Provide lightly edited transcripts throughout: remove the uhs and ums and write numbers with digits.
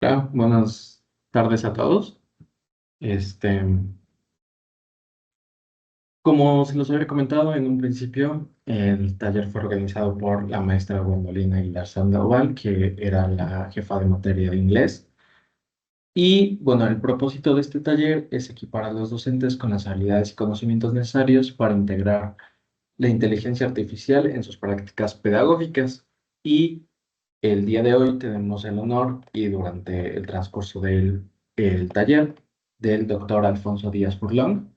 Hola, buenas tardes a todos. Este, Como se los había comentado en un principio, el taller fue organizado por la maestra Gwendolina Aguilar Sandoval, que era la jefa de materia de inglés. Y bueno, el propósito de este taller es equipar a los docentes con las habilidades y conocimientos necesarios para integrar la inteligencia artificial en sus prácticas pedagógicas. Y el día de hoy tenemos el honor y durante el transcurso del el taller del doctor Alfonso Díaz Burlón,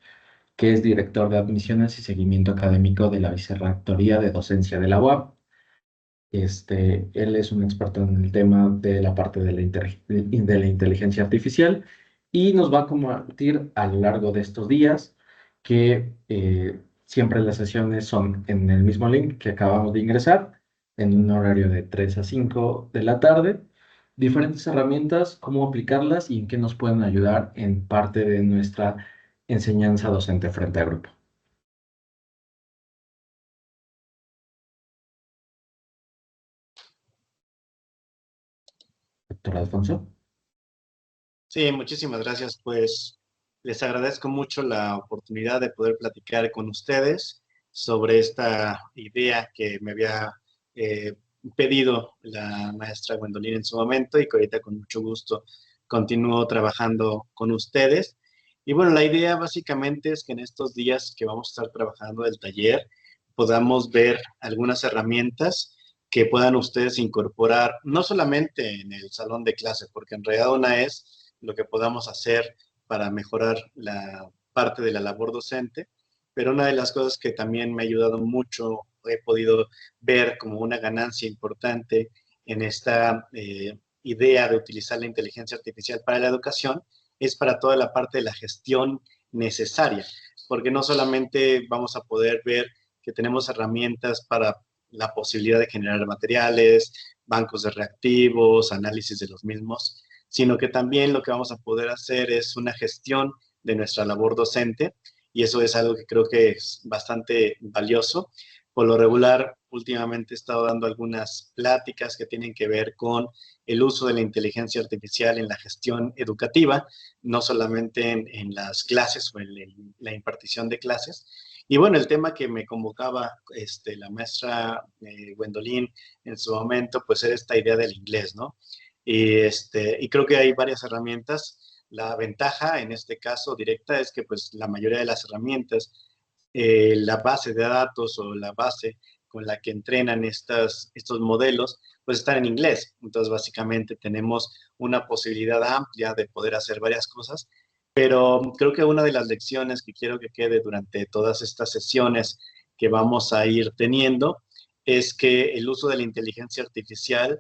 que es director de admisiones y seguimiento académico de la Vicerrectoría de Docencia de la UAP. Él es un experto en el tema de la parte de de la inteligencia artificial y nos va a compartir a lo largo de estos días que siempre las sesiones son en el mismo link que acabamos de ingresar, en un horario de 3 a 5 de la tarde, diferentes herramientas, cómo aplicarlas y en qué nos pueden ayudar en parte de nuestra enseñanza docente frente a grupo. Doctor Alfonso. Sí, muchísimas gracias. Pues les agradezco mucho la oportunidad de poder platicar con ustedes sobre esta idea que me había eh, pedido la maestra Gwendolyn en su momento y que ahorita con mucho gusto continúo trabajando con ustedes. Y bueno, la idea básicamente es que en estos días que vamos a estar trabajando del taller podamos ver algunas herramientas que puedan ustedes incorporar, no solamente en el salón de clase, porque en realidad una es lo que podamos hacer para mejorar la parte de la labor docente, pero una de las cosas que también me ha ayudado mucho, he podido ver como una ganancia importante en esta idea de utilizar la inteligencia artificial para la educación, es para toda la parte de la gestión necesaria, porque no solamente vamos a poder ver que tenemos herramientas para la posibilidad de generar materiales, bancos de reactivos, análisis de los mismos, sino que también lo que vamos a poder hacer es una gestión de nuestra labor docente y eso es algo que creo que es bastante valioso. Por lo regular, últimamente he estado dando algunas pláticas que tienen que ver con el uso de la inteligencia artificial en la gestión educativa, no solamente en las clases o en la impartición de clases. Y bueno, el tema que me convocaba la maestra Gwendolyn en su momento, pues era esta idea del inglés, ¿no? Y creo que hay varias herramientas. La ventaja en este caso directa es que pues la mayoría de las herramientas, la base de datos o la base con la que entrenan estos modelos, pues están en inglés. Entonces básicamente tenemos una posibilidad amplia de poder hacer varias cosas, pero creo que una de las lecciones que quiero que quede durante todas estas sesiones que vamos a ir teniendo es que el uso de la inteligencia artificial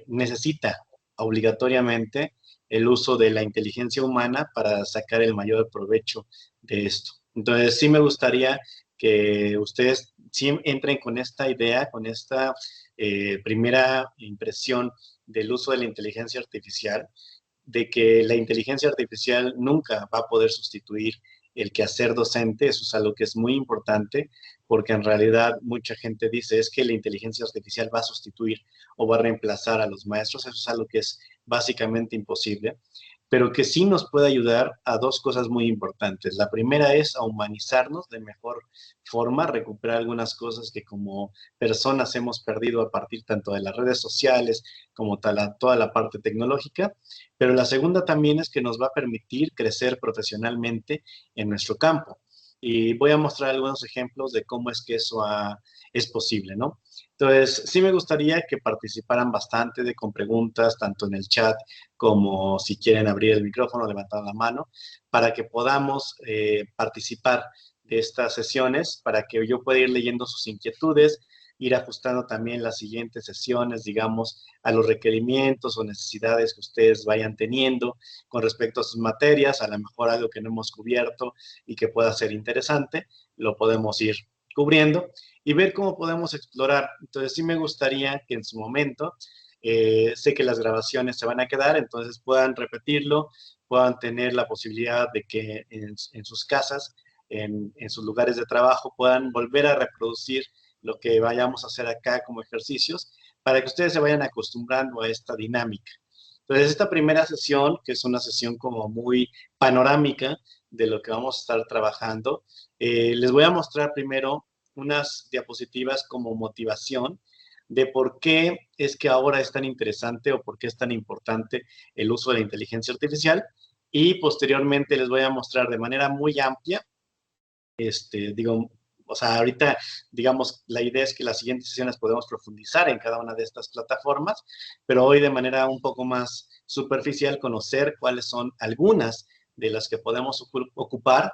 necesita obligatoriamente el uso de la inteligencia humana para sacar el mayor provecho de esto. Entonces, sí me gustaría que ustedes sí entren con esta idea, con esta primera impresión del uso de la inteligencia artificial, de que la inteligencia artificial nunca va a poder sustituir el quehacer docente. Eso es algo que es muy importante, porque en realidad mucha gente dice es que la inteligencia artificial va a sustituir o va a reemplazar a los maestros. Eso es algo que es básicamente imposible, pero que sí nos puede ayudar a dos cosas muy importantes. La primera es a humanizarnos de mejor forma, recuperar algunas cosas que como personas hemos perdido a partir tanto de las redes sociales como toda la parte tecnológica, pero la segunda también es que nos va a permitir crecer profesionalmente en nuestro campo. Y voy a mostrar algunos ejemplos de cómo es que es posible, ¿no? Entonces, sí me gustaría que participaran bastante con preguntas, tanto en el chat como si quieren abrir el micrófono, levantar la mano, para que podamos participar de estas sesiones, para que yo pueda ir leyendo sus inquietudes, ir ajustando también las siguientes sesiones, digamos, a los requerimientos o necesidades que ustedes vayan teniendo con respecto a sus materias, a lo mejor algo que no hemos cubierto y que pueda ser interesante, lo podemos ir cubriendo y ver cómo podemos explorar. Entonces sí me gustaría que en su momento, sé que las grabaciones se van a quedar, entonces puedan repetirlo, puedan tener la posibilidad de que en sus casas, en sus lugares de trabajo, puedan volver a reproducir lo que vayamos a hacer acá como ejercicios para que ustedes se vayan acostumbrando a esta dinámica. Entonces, esta primera sesión, que es una sesión como muy panorámica de lo que vamos a estar trabajando, les voy a mostrar primero unas diapositivas como motivación de por qué es que ahora es tan interesante o por qué es tan importante el uso de la inteligencia artificial, y posteriormente les voy a mostrar de manera muy amplia, digo, o sea, ahorita, digamos, la idea es que las siguientes sesiones podemos profundizar en cada una de estas plataformas, pero hoy de manera un poco más superficial conocer cuáles son algunas de las que podemos ocupar,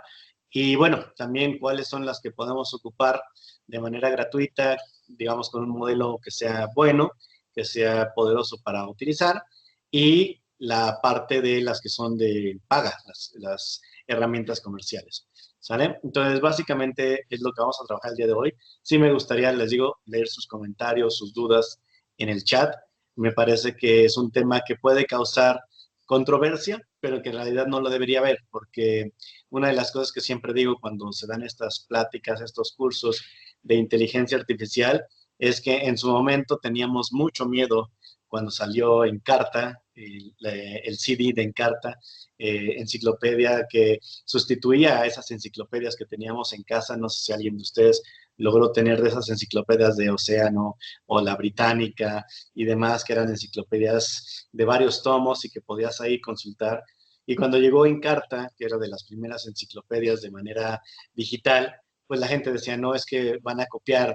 y bueno, también cuáles son las que podemos ocupar de manera gratuita, digamos, con un modelo que sea bueno, que sea poderoso para utilizar, y la parte de las que son de paga, las herramientas comerciales. ¿Sale? Entonces, básicamente es lo que vamos a trabajar el día de hoy. Sí me gustaría, les digo, leer sus comentarios, sus dudas en el chat. Me parece que es un tema que puede causar controversia, pero que en realidad no lo debería haber, porque una de las cosas que siempre digo cuando se dan estas pláticas, estos cursos de inteligencia artificial, es que en su momento teníamos mucho miedo cuando salió Encarta, el CD de Encarta, enciclopedia que sustituía a esas enciclopedias que teníamos en casa. No sé si alguien de ustedes logró tener de esas enciclopedias de Océano o la Británica y demás, que eran enciclopedias de varios tomos y que podías ahí consultar. Y cuando llegó Encarta, que era de las primeras enciclopedias de manera digital, pues la gente decía, no, es que van a copiar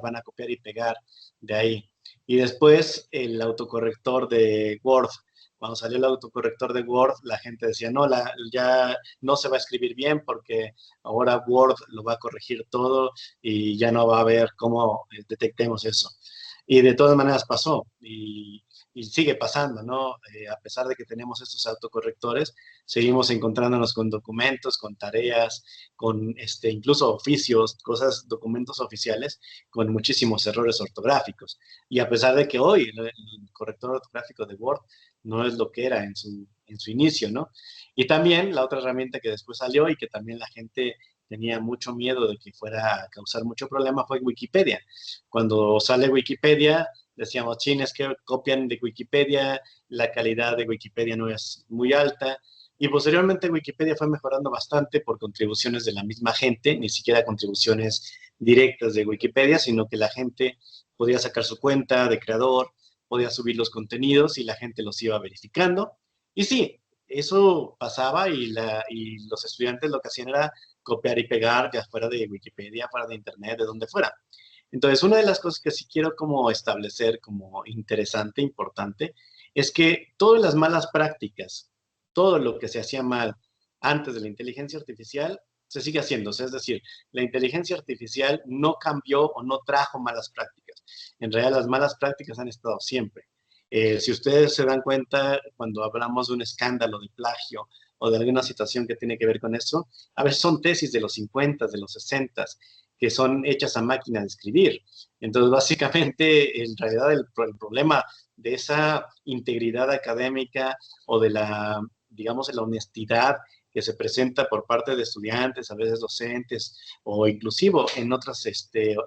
y pegar de ahí. Y después el autocorrector de Word, cuando salió el autocorrector de Word, la gente decía, no, ya no se va a escribir bien porque ahora Word lo va a corregir todo y ya no va a haber cómo detectemos eso. Y de todas maneras pasó y sigue pasando, ¿no? A pesar de que tenemos estos autocorrectores, seguimos encontrándonos con documentos, con tareas, con incluso oficios, cosas, documentos oficiales con muchísimos errores ortográficos. Y a pesar de que hoy el corrector ortográfico de Word no es lo que era en su inicio, ¿no? Y también la otra herramienta que después salió y que también la gente tenía mucho miedo de que fuera a causar mucho problema fue Wikipedia. Cuando sale Wikipedia, decíamos, chin, es que copian de Wikipedia, la calidad de Wikipedia no es muy alta. Y posteriormente Wikipedia fue mejorando bastante por contribuciones de la misma gente, ni siquiera contribuciones directas de Wikipedia, sino que la gente podía sacar su cuenta de creador, podía subir los contenidos y la gente los iba verificando. Y sí, eso pasaba y los estudiantes lo que hacían era copiar y pegar ya fuera de Wikipedia, fuera de Internet, de donde fuera. Entonces, una de las cosas que sí quiero como establecer como interesante, importante, es que todas las malas prácticas, todo lo que se hacía mal antes de la inteligencia artificial, se sigue haciéndose. Es decir, la inteligencia artificial no cambió o no trajo malas prácticas. En realidad, las malas prácticas han estado siempre. Si ustedes se dan cuenta, cuando hablamos de un escándalo de plagio o de alguna situación que tiene que ver con eso, a veces son tesis de los 50, de los 60, que son hechas a máquina de escribir. Entonces, básicamente, en realidad, el problema de esa integridad académica o de la, digamos, de la honestidad que se presenta por parte de estudiantes, a veces docentes, o inclusive en otras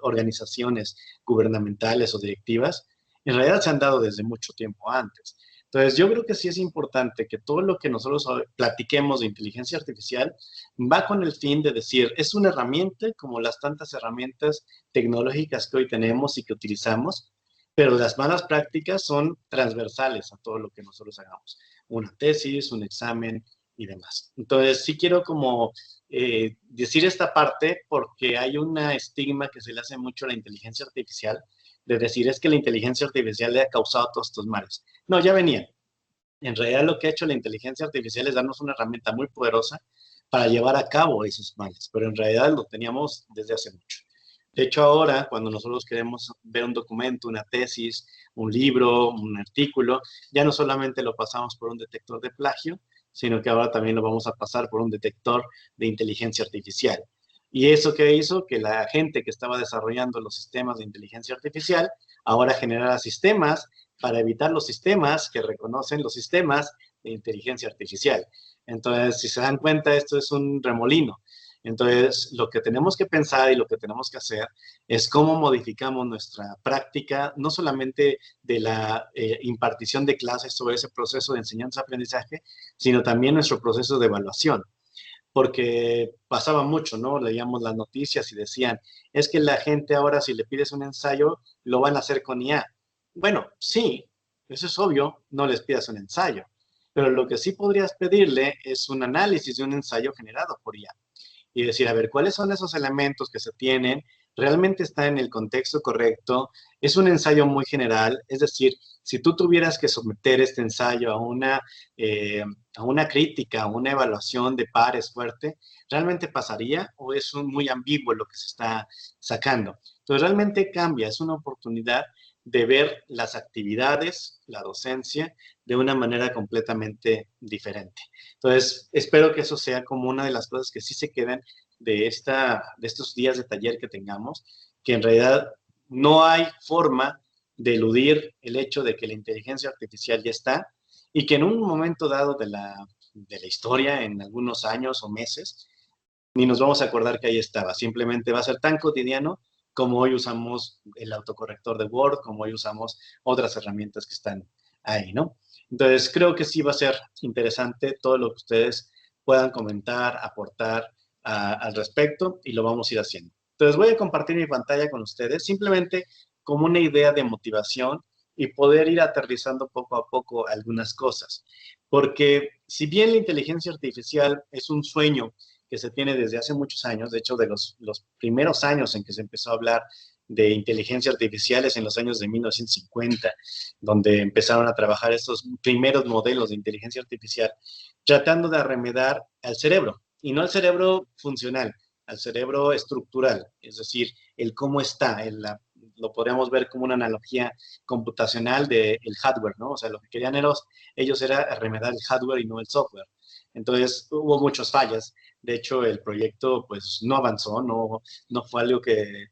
organizaciones gubernamentales o directivas, en realidad se han dado desde mucho tiempo antes. Entonces, yo creo que sí es importante que todo lo que nosotros platiquemos de inteligencia artificial va con el fin de decir, es una herramienta como las tantas herramientas tecnológicas que hoy tenemos y que utilizamos, pero las malas prácticas son transversales a todo lo que nosotros hagamos. Una tesis, un examen y demás. Entonces, sí quiero como decir esta parte porque hay una estigma que se le hace mucho a la inteligencia artificial, de decir es que la inteligencia artificial le ha causado todos estos males. No, ya venía. En realidad lo que ha hecho la inteligencia artificial es darnos una herramienta muy poderosa para llevar a cabo esos males, pero en realidad lo teníamos desde hace mucho. De hecho, ahora, cuando nosotros queremos ver un documento, una tesis, un libro, un artículo, ya no solamente lo pasamos por un detector de plagio, sino que ahora también lo vamos a pasar por un detector de inteligencia artificial. ¿Y eso qué hizo? Que la gente que estaba desarrollando los sistemas de inteligencia artificial ahora generara sistemas para evitar los sistemas que reconocen los sistemas de inteligencia artificial. Entonces, si se dan cuenta, esto es un remolino. Entonces, lo que tenemos que pensar y lo que tenemos que hacer es cómo modificamos nuestra práctica, no solamente de la impartición de clases sobre ese proceso de enseñanza-aprendizaje, sino también nuestro proceso de evaluación. Porque pasaba mucho, ¿no? Leíamos las noticias y decían, es que la gente ahora si le pides un ensayo, lo van a hacer con IA. Bueno, sí, eso es obvio, no les pidas un ensayo, pero lo que sí podrías pedirle es un análisis de un ensayo generado por IA y decir, a ver, ¿cuáles son esos elementos que se tienen? ¿Realmente está en el contexto correcto? Es un ensayo muy general, es decir, si tú tuvieras que someter este ensayo a una crítica, a una evaluación de pares fuerte, ¿realmente pasaría o es muy ambiguo lo que se está sacando? Entonces, realmente cambia, es una oportunidad de ver las actividades, la docencia, de una manera completamente diferente. Entonces, espero que eso sea como una de las cosas que sí se queden de estos días de taller que tengamos, que en realidad no hay forma de eludir el hecho de que la inteligencia artificial ya está y que en un momento dado de la historia, en algunos años o meses, ni nos vamos a acordar que ahí estaba. Simplemente va a ser tan cotidiano como hoy usamos el autocorrector de Word, como hoy usamos otras herramientas que están ahí, ¿no? Entonces, creo que sí va a ser interesante todo lo que ustedes puedan comentar, aportar al respecto y lo vamos a ir haciendo. Entonces, voy a compartir mi pantalla con ustedes simplemente como una idea de motivación y poder ir aterrizando poco a poco algunas cosas. Porque si bien la inteligencia artificial es un sueño que se tiene desde hace muchos años, de hecho, de los primeros años en que se empezó a hablar de inteligencia artificial es en los años de 1950, donde empezaron a trabajar estos primeros modelos de inteligencia artificial, tratando de arremedar al cerebro, y no al cerebro funcional, al cerebro estructural, es decir, el cómo está, lo podríamos ver como una analogía computacional del hardware, ¿no? O sea, lo que querían ellos era arremedar el hardware y no el software. Entonces, hubo muchas fallas. De hecho, el proyecto pues no avanzó, no fue algo que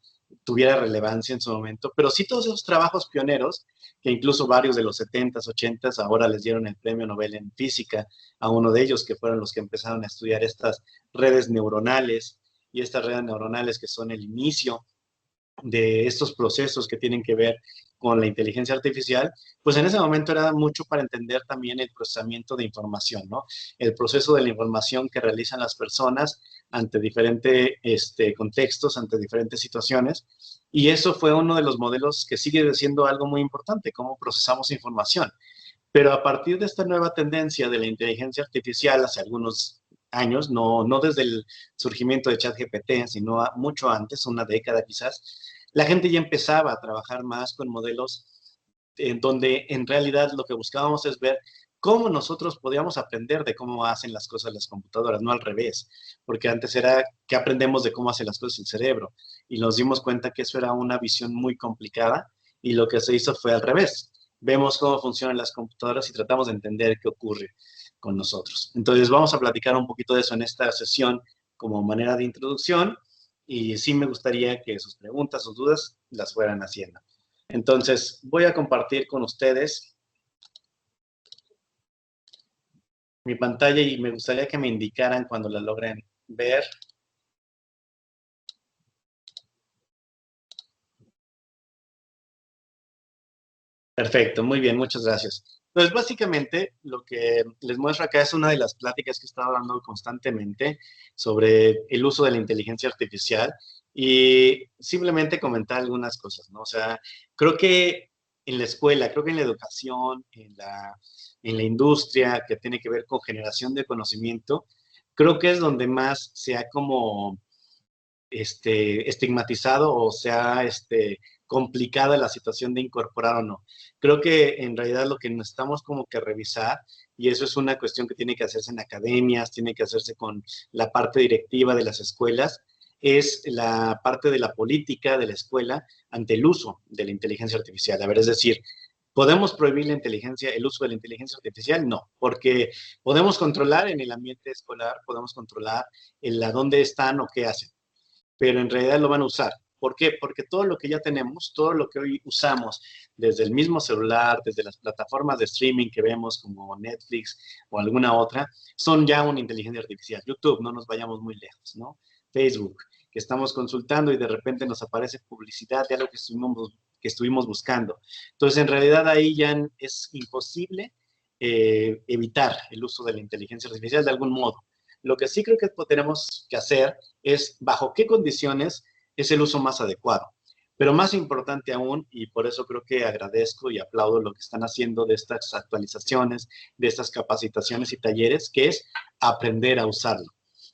tuviera relevancia en su momento, pero sí todos esos trabajos pioneros, que incluso varios de los 70s, 80s, ahora les dieron el premio Nobel en física a uno de ellos, que fueron los que empezaron a estudiar estas redes neuronales y estas redes neuronales que son el inicio de estos procesos que tienen que ver con la inteligencia artificial, pues en ese momento era mucho para entender también el procesamiento de información, ¿no? El proceso de la información que realizan las personas ante diferentes contextos, ante diferentes situaciones. Y eso fue uno de los modelos que sigue siendo algo muy importante, cómo procesamos información. Pero a partir de esta nueva tendencia de la inteligencia artificial hace algunos años, no desde el surgimiento de ChatGPT, sino mucho antes, una década quizás, la gente ya empezaba a trabajar más con modelos en donde en realidad lo que buscábamos es ver cómo nosotros podíamos aprender de cómo hacen las cosas las computadoras, no al revés, porque antes era que aprendemos de cómo hacen las cosas el cerebro y nos dimos cuenta que eso era una visión muy complicada y lo que se hizo fue al revés. Vemos cómo funcionan las computadoras y tratamos de entender qué ocurre con nosotros. Entonces vamos a platicar un poquito de eso en esta sesión como manera de introducción y sí me gustaría que sus preguntas, sus dudas las fueran haciendo. Entonces, voy a compartir con ustedes mi pantalla y me gustaría que me indicaran cuando la logren ver. Perfecto, muy bien, muchas gracias. Pues básicamente lo que les muestro acá es una de las pláticas que he estado dando constantemente sobre el uso de la inteligencia artificial y simplemente comentar algunas cosas, ¿no? O sea, creo que en la escuela, creo que en la educación, en la industria que tiene que ver con generación de conocimiento, creo que es donde más se ha como estigmatizado o sea complicada la situación de incorporar o no. Creo que en realidad lo que necesitamos como que revisar, y eso es una cuestión que tiene que hacerse en academias, tiene que hacerse con la parte directiva de las escuelas, es la parte de la política de la escuela ante el uso de la inteligencia artificial. A ver, es decir, ¿podemos prohibir el uso de la inteligencia artificial? No, porque podemos controlar en el ambiente escolar, podemos controlar a dónde están o qué hacen, pero en realidad lo van a usar. ¿Por qué? Porque todo lo que ya tenemos, todo lo que hoy usamos, desde el mismo celular, desde las plataformas de streaming que vemos como Netflix o alguna otra, son ya una inteligencia artificial. YouTube, no nos vayamos muy lejos, ¿no? Facebook, que estamos consultando y de repente nos aparece publicidad de algo que estuvimos buscando. Entonces, en realidad ahí ya es imposible evitar el uso de la inteligencia artificial de algún modo. Lo que sí creo que tenemos que hacer es bajo qué condiciones es el uso más adecuado. Pero más importante aún, y por eso creo que agradezco y aplaudo lo que están haciendo de estas actualizaciones, de estas capacitaciones y talleres, que es aprender a usarlo.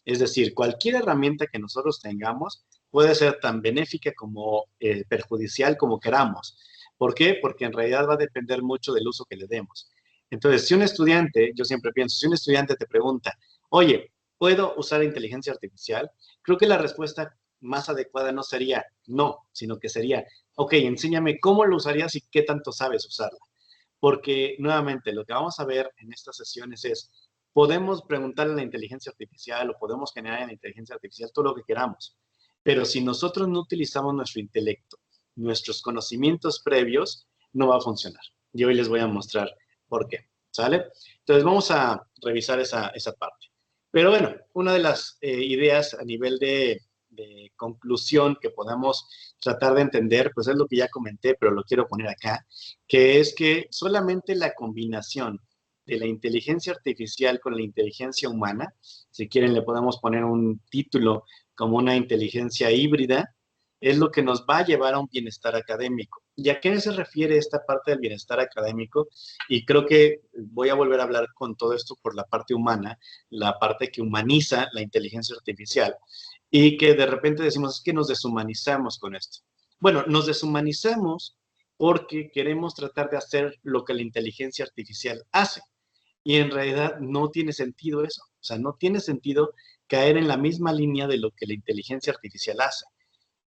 Es decir, cualquier herramienta que nosotros tengamos puede ser tan benéfica como perjudicial como queramos. ¿Por qué? Porque en realidad va a depender mucho del uso que le demos. Entonces, si un estudiante, yo siempre pienso, si un estudiante te pregunta, oye, ¿puedo usar inteligencia artificial? Creo que la respuesta más adecuada no sería no, sino que sería, ok, enséñame cómo lo usarías y qué tanto sabes usarla. Porque nuevamente lo que vamos a ver en estas sesiones es, podemos preguntarle a la inteligencia artificial o podemos generar en la inteligencia artificial todo lo que queramos, pero si nosotros no utilizamos nuestro intelecto, nuestros conocimientos previos, no va a funcionar. Y hoy les voy a mostrar por qué, ¿sale? Entonces vamos a revisar esa parte. Pero bueno, una de las ideas a nivel de conclusión que podamos tratar de entender, pues es lo que ya comenté, pero lo quiero poner acá, que es que solamente la combinación de la inteligencia artificial con la inteligencia humana, si quieren le podemos poner un título como una inteligencia híbrida, es lo que nos va a llevar a un bienestar académico. ¿Y a qué se refiere esta parte del bienestar académico? Y creo que voy a volver a hablar con todo esto por la parte humana, la parte que humaniza la inteligencia artificial y que de repente decimos es que nos deshumanizamos con esto. Bueno, nos deshumanizamos porque queremos tratar de hacer lo que la inteligencia artificial hace. Y en realidad no tiene sentido eso. O sea, no tiene sentido caer en la misma línea de lo que la inteligencia artificial hace.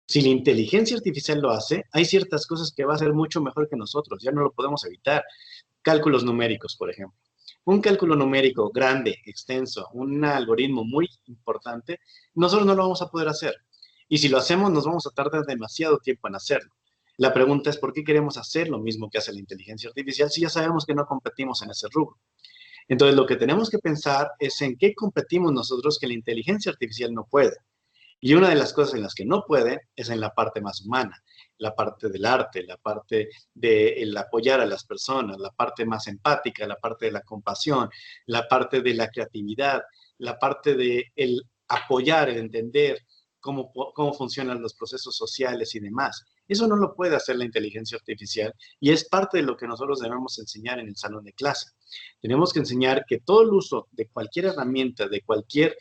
Si la inteligencia artificial lo hace, hay ciertas cosas que va a hacer mucho mejor que nosotros, ya no lo podemos evitar. Cálculos numéricos, por ejemplo. Un cálculo numérico grande, extenso, un algoritmo muy importante, nosotros no lo vamos a poder hacer. Y si lo hacemos, nos vamos a tardar demasiado tiempo en hacerlo. La pregunta es, ¿por qué queremos hacer lo mismo que hace la inteligencia artificial si ya sabemos que no competimos en ese rubro? Entonces, lo que tenemos que pensar es en qué competimos nosotros que la inteligencia artificial no puede. Y una de las cosas en las que no puede es en la parte más humana, la parte del arte, la parte del apoyar a las personas, la parte más empática, la parte de la compasión, la parte de la creatividad, la parte de el apoyar, el entender cómo funcionan los procesos sociales y demás. Eso no lo puede hacer la inteligencia artificial y es parte de lo que nosotros debemos enseñar en el salón de clase. Tenemos que enseñar que todo el uso de cualquier herramienta, de cualquier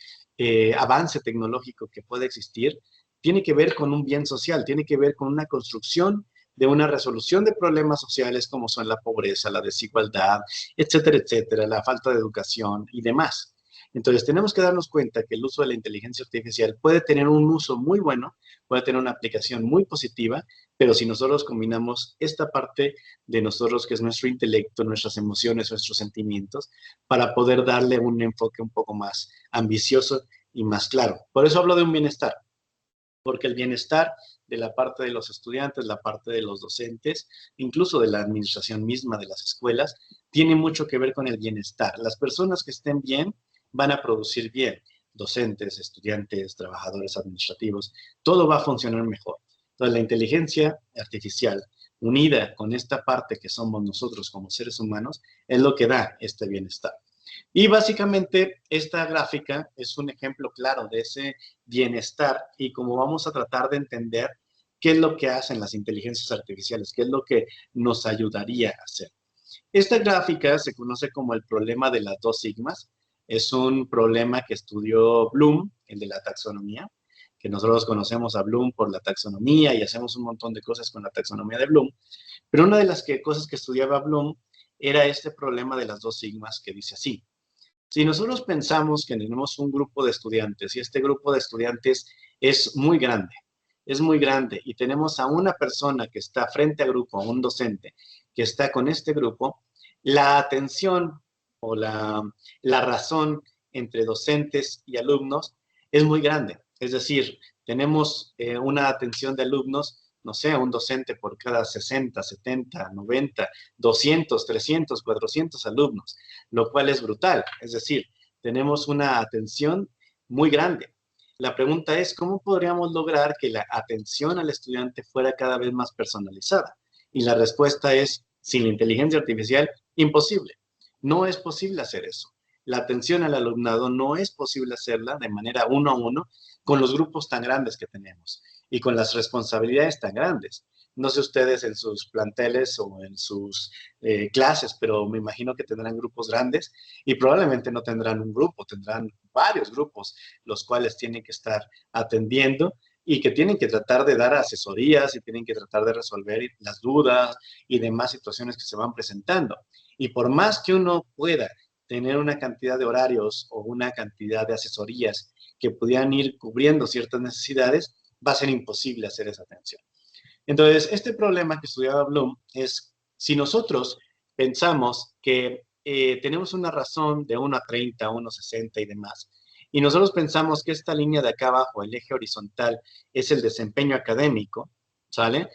avance tecnológico que pueda existir, tiene que ver con un bien social, tiene que ver con una construcción de una resolución de problemas sociales como son la pobreza, la desigualdad, etcétera, etcétera, la falta de educación y demás. Entonces, tenemos que darnos cuenta que el uso de la inteligencia artificial puede tener un uso muy bueno, puede tener una aplicación muy positiva, pero si nosotros combinamos esta parte de nosotros, que es nuestro intelecto, nuestras emociones, nuestros sentimientos, para poder darle un enfoque un poco más ambicioso y más claro. Por eso hablo de un bienestar, porque el bienestar de la parte de los estudiantes, la parte de los docentes, incluso de la administración misma de las escuelas, tiene mucho que ver con el bienestar. Las personas que estén bien van a producir bien, docentes, estudiantes, trabajadores administrativos, todo va a funcionar mejor. Entonces, la inteligencia artificial unida con esta parte que somos nosotros como seres humanos es lo que da este bienestar. Y básicamente esta gráfica es un ejemplo claro de ese bienestar y cómo vamos a tratar de entender qué es lo que hacen las inteligencias artificiales, qué es lo que nos ayudaría a hacer. Esta gráfica se conoce como el problema de las dos sigmas. Es un problema que estudió Bloom, el de la taxonomía, que nosotros conocemos a Bloom por la taxonomía y hacemos un montón de cosas con la taxonomía de Bloom. Pero una de las cosas que estudiaba Bloom era este problema de las dos sigmas que dice así. Si nosotros pensamos que tenemos un grupo de estudiantes y este grupo de estudiantes es muy grande y tenemos a una persona que está frente al grupo, a un docente que está con este grupo, la atención o la razón entre docentes y alumnos es muy grande. Es decir, tenemos una atención de alumnos, no sé, un docente por cada 60, 70, 90, 200, 300, 400 alumnos, lo cual es brutal. Es decir, tenemos una atención muy grande. La pregunta es, ¿cómo podríamos lograr que la atención al estudiante fuera cada vez más personalizada? Y la respuesta es, sin la inteligencia artificial, imposible. No es posible hacer eso. La atención al alumnado no es posible hacerla de manera uno a uno con los grupos tan grandes que tenemos y con las responsabilidades tan grandes. No sé ustedes en sus planteles o en sus clases, pero me imagino que tendrán grupos grandes y probablemente no tendrán un grupo, tendrán varios grupos, los cuales tienen que estar atendiendo y que tienen que tratar de dar asesorías y tienen que tratar de resolver las dudas y demás situaciones que se van presentando. Y por más que uno pueda tener una cantidad de horarios o una cantidad de asesorías que pudieran ir cubriendo ciertas necesidades, va a ser imposible hacer esa atención. Entonces, este problema que estudiaba Bloom es si nosotros pensamos que tenemos una razón de 1 a 30, 1 a 60 y demás, y nosotros pensamos que esta línea de acá abajo, el eje horizontal, es el desempeño académico, ¿sale?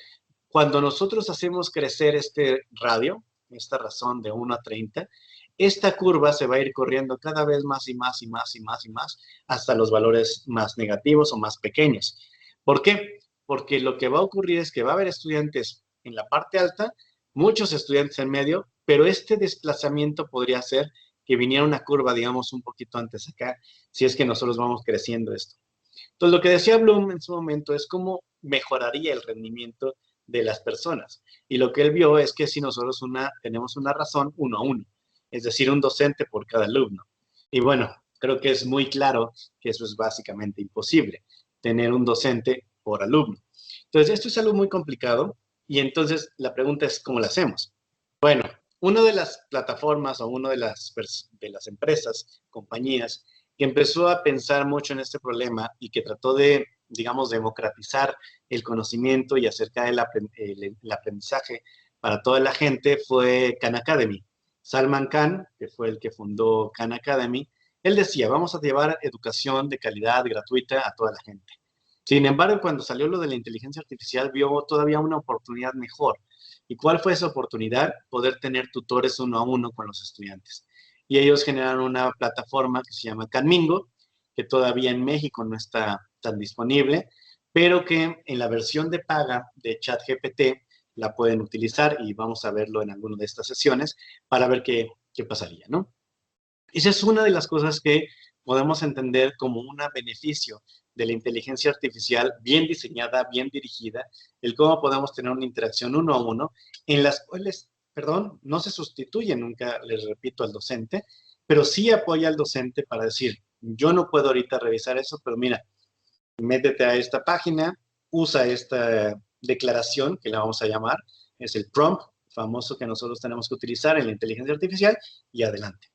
Cuando nosotros hacemos crecer este radio, esta razón de 1 a 30, esta curva se va a ir corriendo cada vez más y más y más y más y más hasta los valores más negativos o más pequeños. ¿Por qué? Porque lo que va a ocurrir es que va a haber estudiantes en la parte alta, muchos estudiantes en medio, pero este desplazamiento podría ser que viniera una curva, digamos, un poquito antes acá, si es que nosotros vamos creciendo esto. Entonces, lo que decía Bloom en su momento es cómo mejoraría el rendimiento de las personas. Y lo que él vio es que si nosotros tenemos una razón uno a uno, es decir, un docente por cada alumno. Y bueno, creo que es muy claro que eso es básicamente imposible, tener un docente por alumno. Entonces, esto es algo muy complicado y entonces la pregunta es, ¿cómo lo hacemos? Bueno, una de las plataformas o una de las empresas, compañías, que empezó a pensar mucho en este problema y que trató de, digamos, democratizar el conocimiento y acercar el aprendizaje para toda la gente fue Khan Academy. Salman Khan, que fue el que fundó Khan Academy, él decía, vamos a llevar educación de calidad gratuita a toda la gente. Sin embargo, cuando salió lo de la inteligencia artificial, vio todavía una oportunidad mejor. ¿Y cuál fue esa oportunidad? Poder tener tutores uno a uno con los estudiantes. Y ellos generaron una plataforma que se llama Canmingo, que todavía en México no está tan disponible, pero que en la versión de paga de ChatGPT la pueden utilizar y vamos a verlo en alguna de estas sesiones para ver qué pasaría, ¿no? Esa es una de las cosas que podemos entender como un beneficio de la inteligencia artificial bien diseñada, bien dirigida, el cómo podemos tener una interacción uno a uno, en las cuales, perdón, no se sustituye nunca, les repito, al docente, pero sí apoya al docente para decir, yo no puedo ahorita revisar eso, pero mira, métete a esta página, usa esta declaración que la vamos a llamar, es el prompt famoso que nosotros tenemos que utilizar en la inteligencia artificial y adelante.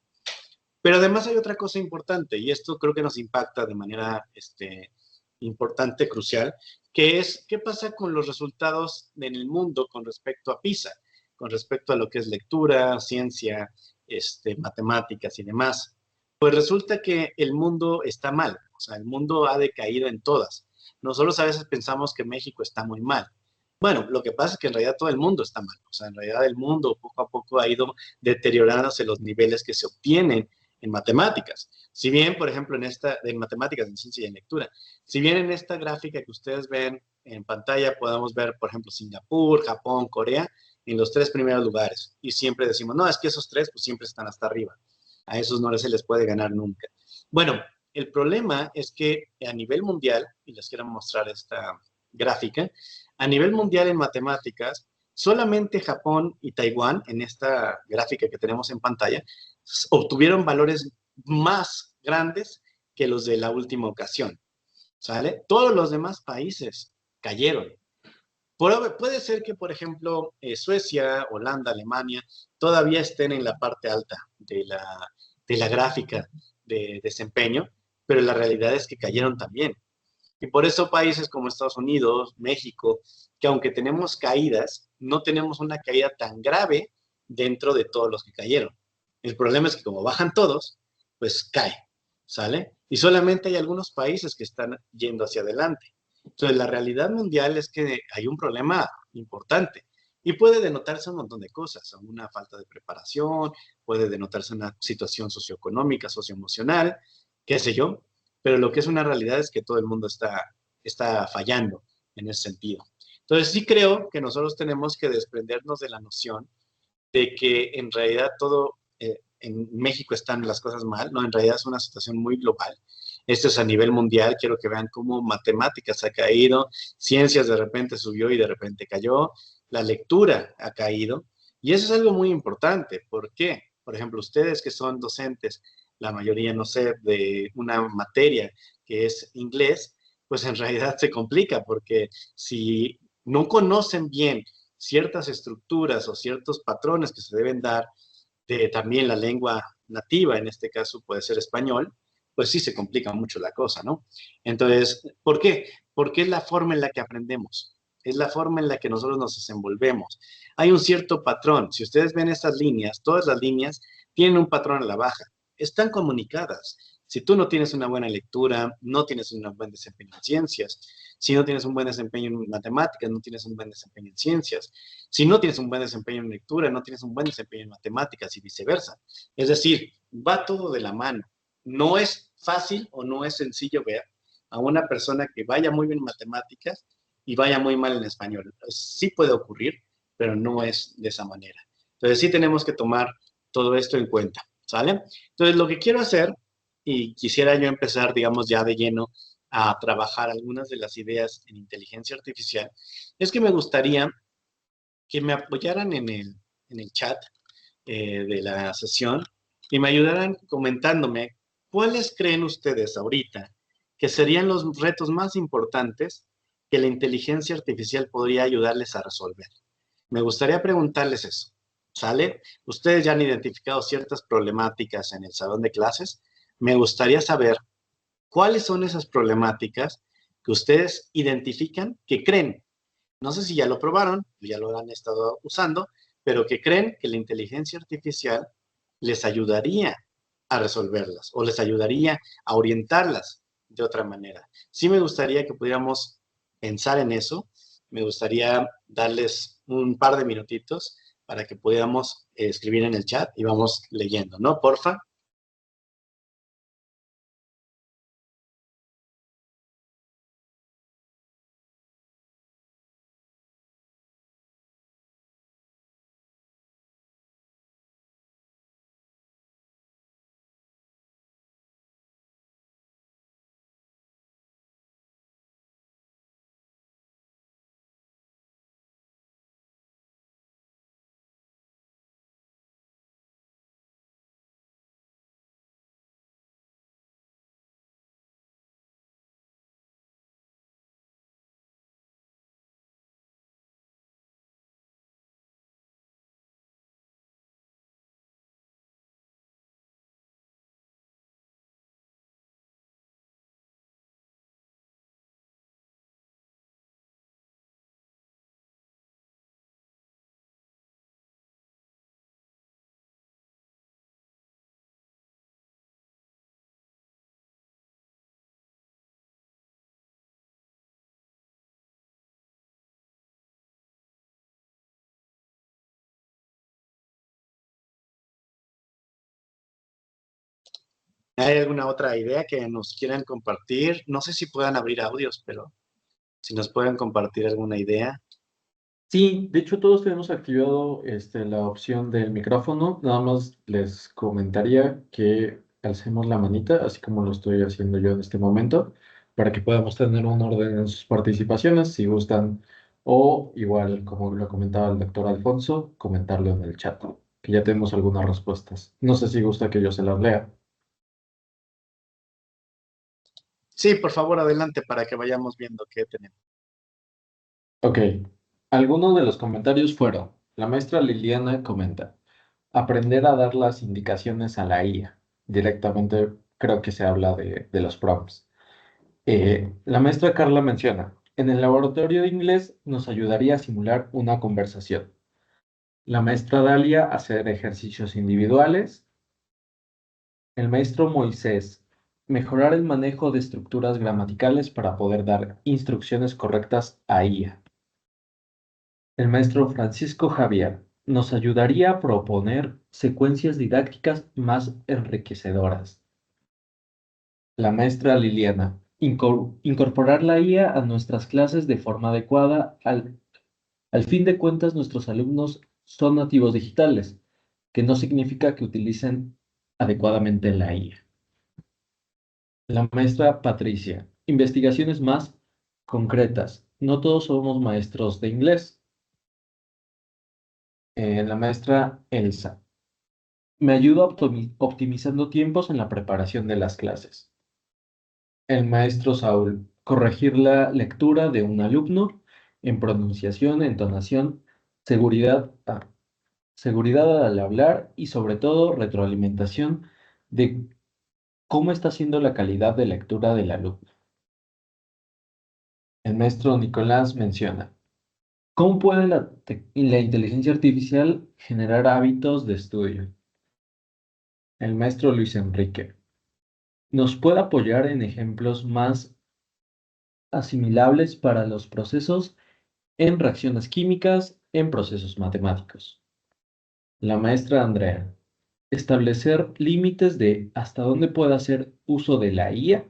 Pero además hay otra cosa importante, y esto creo que nos impacta de manera importante, crucial, que es qué pasa con los resultados en el mundo con respecto a PISA, con respecto a lo que es lectura, ciencia, matemáticas y demás. Pues resulta que el mundo está mal, o sea, el mundo ha decaído en todas. Nosotros a veces pensamos que México está muy mal. Bueno, lo que pasa es que en realidad todo el mundo está mal, o sea, en realidad el mundo poco a poco ha ido deteriorándose los niveles que se obtienen en matemáticas. Si bien, por ejemplo, en matemáticas, en ciencia y en lectura, si bien en esta gráfica que ustedes ven en pantalla podemos ver, por ejemplo, Singapur, Japón, Corea, en los tres primeros lugares. Y siempre decimos, no, es que esos tres pues siempre están hasta arriba. A esos no se les puede ganar nunca. Bueno, el problema es que a nivel mundial, y les quiero mostrar esta gráfica, a nivel mundial en matemáticas, solamente Japón y Taiwán, en esta gráfica que tenemos en pantalla, obtuvieron valores más grandes que los de la última ocasión, ¿sale? Todos los demás países cayeron. Puede ser que, por ejemplo, Suecia, Holanda, Alemania, todavía estén en la parte alta de la gráfica de desempeño, pero la realidad es que cayeron también. Y por eso países como Estados Unidos, México, que aunque tenemos caídas, no tenemos una caída tan grave dentro de todos los que cayeron. El problema es que como bajan todos, pues cae, ¿sale? Y solamente hay algunos países que están yendo hacia adelante. Entonces, la realidad mundial es que hay un problema importante y puede denotarse un montón de cosas, una falta de preparación, puede denotarse una situación socioeconómica, socioemocional, qué sé yo, pero lo que es una realidad es que todo el mundo está fallando en ese sentido. Entonces sí creo que nosotros tenemos que desprendernos de la noción de que en realidad todo en México están las cosas mal, no, en realidad es una situación muy global. Esto es a nivel mundial, quiero que vean cómo matemáticas ha caído, ciencias de repente subió y de repente cayó, la lectura ha caído, y eso es algo muy importante. ¿Por qué? Por ejemplo, ustedes que son docentes, la mayoría, no sé, de una materia que es inglés, pues en realidad se complica, porque si no conocen bien ciertas estructuras o ciertos patrones que se deben dar de también la lengua nativa, en este caso puede ser español, pues sí se complica mucho la cosa, ¿no? Entonces, ¿por qué? Porque es la forma en la que aprendemos, es la forma en la que nosotros nos desenvolvemos. Hay un cierto patrón. Si ustedes ven estas líneas, todas las líneas tienen un patrón a la baja, están comunicadas. Si tú no tienes una buena lectura, no tienes un buen desempeño en ciencias. Si no tienes un buen desempeño en matemáticas, no tienes un buen desempeño en ciencias. Si no tienes un buen desempeño en lectura, no tienes un buen desempeño en matemáticas y viceversa. Es decir, va todo de la mano. No es fácil o no es sencillo ver a una persona que vaya muy bien en matemáticas y vaya muy mal en español. Sí puede ocurrir, pero no es de esa manera. Entonces sí tenemos que tomar todo esto en cuenta, ¿sale? Entonces lo que quiero hacer, y quisiera yo empezar, digamos, ya de lleno a trabajar algunas de las ideas en inteligencia artificial, es que me gustaría que me apoyaran en el chat de la sesión y me ayudaran comentándome cuáles creen ustedes ahorita que serían los retos más importantes que la inteligencia artificial podría ayudarles a resolver. Me gustaría preguntarles eso. ¿Sale? Ustedes ya han identificado ciertas problemáticas en el salón de clases. Me gustaría saber cuáles son esas problemáticas que ustedes identifican que creen, no sé si ya lo probaron, ya lo han estado usando, pero que creen que la inteligencia artificial les ayudaría a resolverlas o les ayudaría a orientarlas de otra manera. Sí me gustaría que pudiéramos pensar en eso, me gustaría darles un par de minutitos para que pudiéramos escribir en el chat y vamos leyendo, ¿no? Porfa. ¿Hay alguna otra idea que nos quieran compartir? No sé si puedan abrir audios, pero si nos pueden compartir alguna idea. Sí, de hecho todos tenemos activado la opción del micrófono. Nada más les comentaría que alcemos la manita, así como lo estoy haciendo yo en este momento, para que podamos tener un orden en sus participaciones, si gustan, o igual, como lo comentaba el doctor Alfonso, comentarlo en el chat, que ya tenemos algunas respuestas. No sé si gusta que yo se las lea. Sí, por favor, adelante para que vayamos viendo qué tenemos. Ok, algunos de los comentarios fueron, la maestra Liliana comenta. Aprender a dar las indicaciones a la IA. Directamente creo que se habla de los prompts. La maestra Carla menciona, en el laboratorio de inglés nos ayudaría a simular una conversación. La maestra Dalia hacer ejercicios individuales. El maestro Moisés mejorar el manejo de estructuras gramaticales para poder dar instrucciones correctas a IA. El maestro Francisco Javier nos ayudaría a proponer secuencias didácticas más enriquecedoras. La maestra Liliana. Incorporar la IA a nuestras clases de forma adecuada. Al fin de cuentas, nuestros alumnos son nativos digitales, que no significa que utilicen adecuadamente la IA. La maestra Patricia. Investigaciones más concretas. No todos somos maestros de inglés. La maestra Elsa. Me ayuda optimizando tiempos en la preparación de las clases. El maestro Saúl. Corregir la lectura de un alumno en pronunciación, entonación, seguridad, seguridad al hablar y sobre todo retroalimentación de cómo está siendo la calidad de lectura del alumno. El maestro Nicolás menciona, ¿cómo puede la inteligencia artificial generar hábitos de estudio? El maestro Luis Enrique, ¿nos puede apoyar en ejemplos más asimilables para los procesos en reacciones químicas, en procesos matemáticos? La maestra Andrea, establecer límites de hasta dónde puede hacer uso de la IA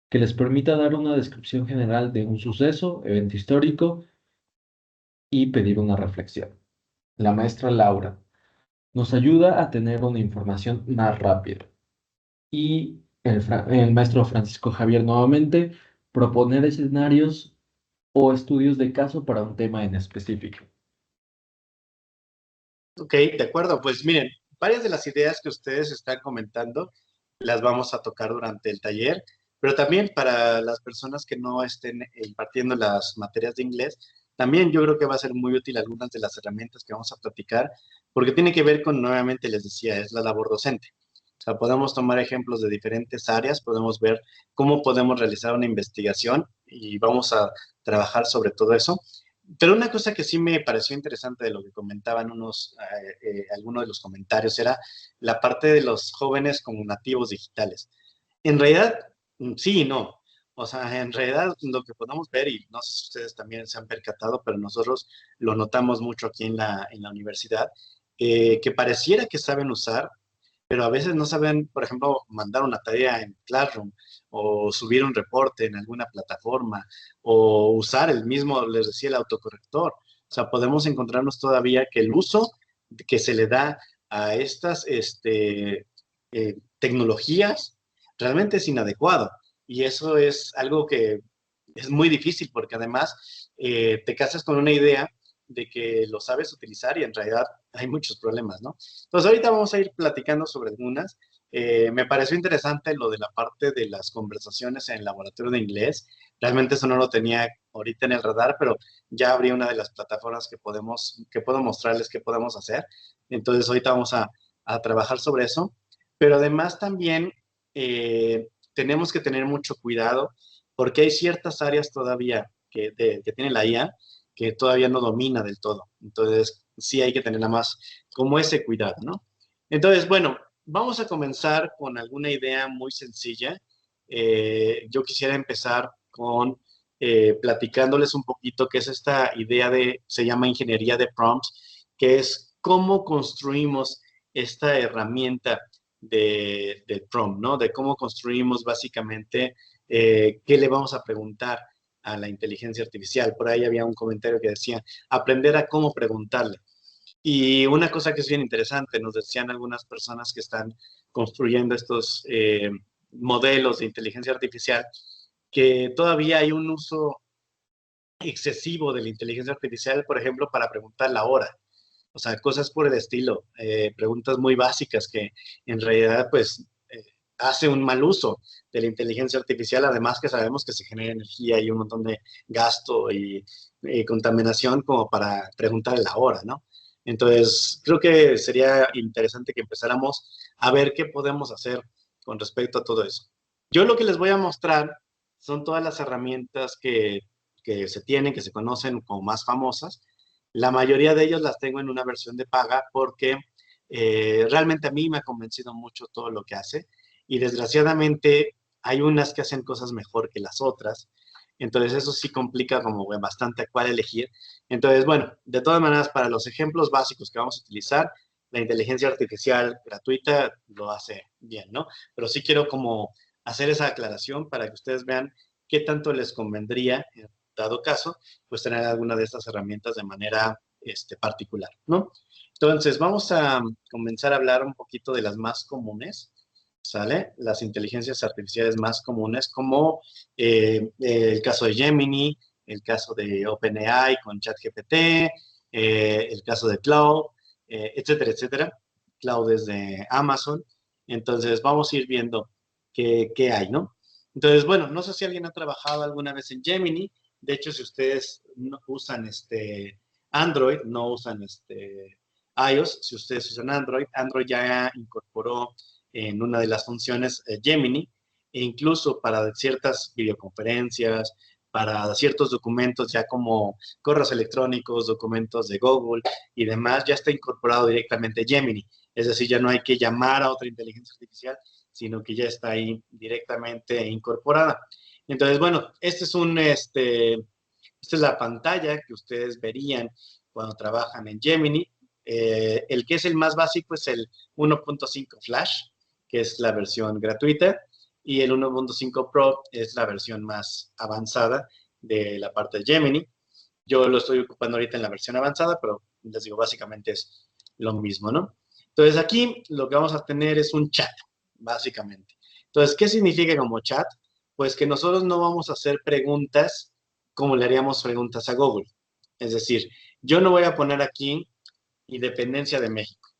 que les permita dar una descripción general de un suceso, evento histórico y pedir una reflexión. La maestra Laura nos ayuda a tener una información más rápida. Y el maestro Francisco Javier nuevamente, proponer escenarios o estudios de caso para un tema en específico. Ok, de acuerdo. Pues miren, varias de las ideas que ustedes están comentando las vamos a tocar durante el taller, pero también para las personas que no estén impartiendo las materias de inglés, también yo creo que va a ser muy útil algunas de las herramientas que vamos a platicar, porque tiene que ver con, nuevamente les decía, es la labor docente. O sea, podemos tomar ejemplos de diferentes áreas, podemos ver cómo podemos realizar una investigación y vamos a trabajar sobre todo eso. Pero una cosa que sí me pareció interesante de lo que comentaban algunos de los comentarios era la parte de los jóvenes como nativos digitales. En realidad, sí y no. O sea, en realidad lo que podemos ver, y no sé si ustedes también se han percatado, pero nosotros lo notamos mucho aquí en la universidad, que pareciera que saben usar, pero a veces no saben, por ejemplo, mandar una tarea en Classroom o subir un reporte en alguna plataforma o usar el mismo, les decía, el autocorrector. O sea, podemos encontrarnos todavía que el uso que se le da a estas tecnologías realmente es inadecuado. Y eso es algo que es muy difícil porque además te casas con una idea de que lo sabes utilizar y en realidad hay muchos problemas, ¿no? Entonces ahorita vamos a ir platicando sobre algunas. Me pareció interesante lo de la parte de las conversaciones en el laboratorio de inglés. Realmente eso no lo tenía ahorita en el radar, pero ya abrí una de las plataformas que puedo mostrarles que podemos hacer. Entonces ahorita vamos a trabajar sobre eso. Pero además también tenemos que tener mucho cuidado porque hay ciertas áreas todavía que tiene la IA que todavía no domina del todo. Entonces, sí hay que tenerla más como ese cuidado, ¿no? Entonces, bueno, vamos a comenzar con alguna idea muy sencilla. Yo quisiera empezar con platicándoles un poquito qué es esta idea se llama ingeniería de prompts, que es cómo construimos esta herramienta del prompt, ¿no? De cómo construimos básicamente qué le vamos a preguntar a la inteligencia artificial. Por ahí había un comentario que decía, aprender a cómo preguntarle. Y una cosa que es bien interesante, nos decían algunas personas que están construyendo estos modelos de inteligencia artificial, que todavía hay un uso excesivo de la inteligencia artificial, por ejemplo, para preguntar la hora. O sea, cosas por el estilo, preguntas muy básicas que en realidad pues hace un mal uso de la inteligencia artificial, además que sabemos que se genera energía y un montón de gasto y contaminación como para preguntar la hora, ¿no? Entonces, creo que sería interesante que empezáramos a ver qué podemos hacer con respecto a todo eso. Yo lo que les voy a mostrar son todas las herramientas que se tienen, que se conocen como más famosas. La mayoría de ellos las tengo en una versión de paga porque realmente a mí me ha convencido mucho todo lo que hace y desgraciadamente hay unas que hacen cosas mejor que las otras. Entonces eso sí complica como bastante a cuál elegir. Entonces, bueno, de todas maneras, para los ejemplos básicos que vamos a utilizar, la inteligencia artificial gratuita lo hace bien, ¿no? Pero sí quiero como hacer esa aclaración para que ustedes vean qué tanto les convendría, en dado caso, pues tener alguna de estas herramientas de manera particular, ¿no? Entonces, vamos a comenzar a hablar un poquito de las más comunes, ¿sale? Las inteligencias artificiales más comunes, como el caso de Gemini, el caso de OpenAI con ChatGPT, el caso de Cloud, etcétera, etcétera. Cloud es de Amazon. Entonces, vamos a ir viendo qué hay, ¿no? Entonces, bueno, no sé si alguien ha trabajado alguna vez en Gemini. De hecho, si ustedes no usan Android, no usan iOS, si ustedes usan Android, Android ya incorporó en una de las funciones Gemini, e incluso para ciertas videoconferencias, para ciertos documentos ya como correos electrónicos, documentos de Google y demás, ya está incorporado directamente Gemini. Es decir, ya no hay que llamar a otra inteligencia artificial, sino que ya está ahí directamente incorporada. Entonces, bueno, esta es la pantalla que ustedes verían cuando trabajan en Gemini. El que es el más básico es el 1.5 Flash, que es la versión gratuita, y el 1.5 Pro es la versión más avanzada de la parte de Gemini. Yo lo estoy ocupando ahorita en la versión avanzada, pero les digo, básicamente es lo mismo, ¿no? Entonces aquí lo que vamos a tener es un chat, básicamente. Entonces, ¿qué significa como chat? Pues que nosotros no vamos a hacer preguntas como le haríamos preguntas a Google. Es decir, yo no voy a poner aquí independencia de México,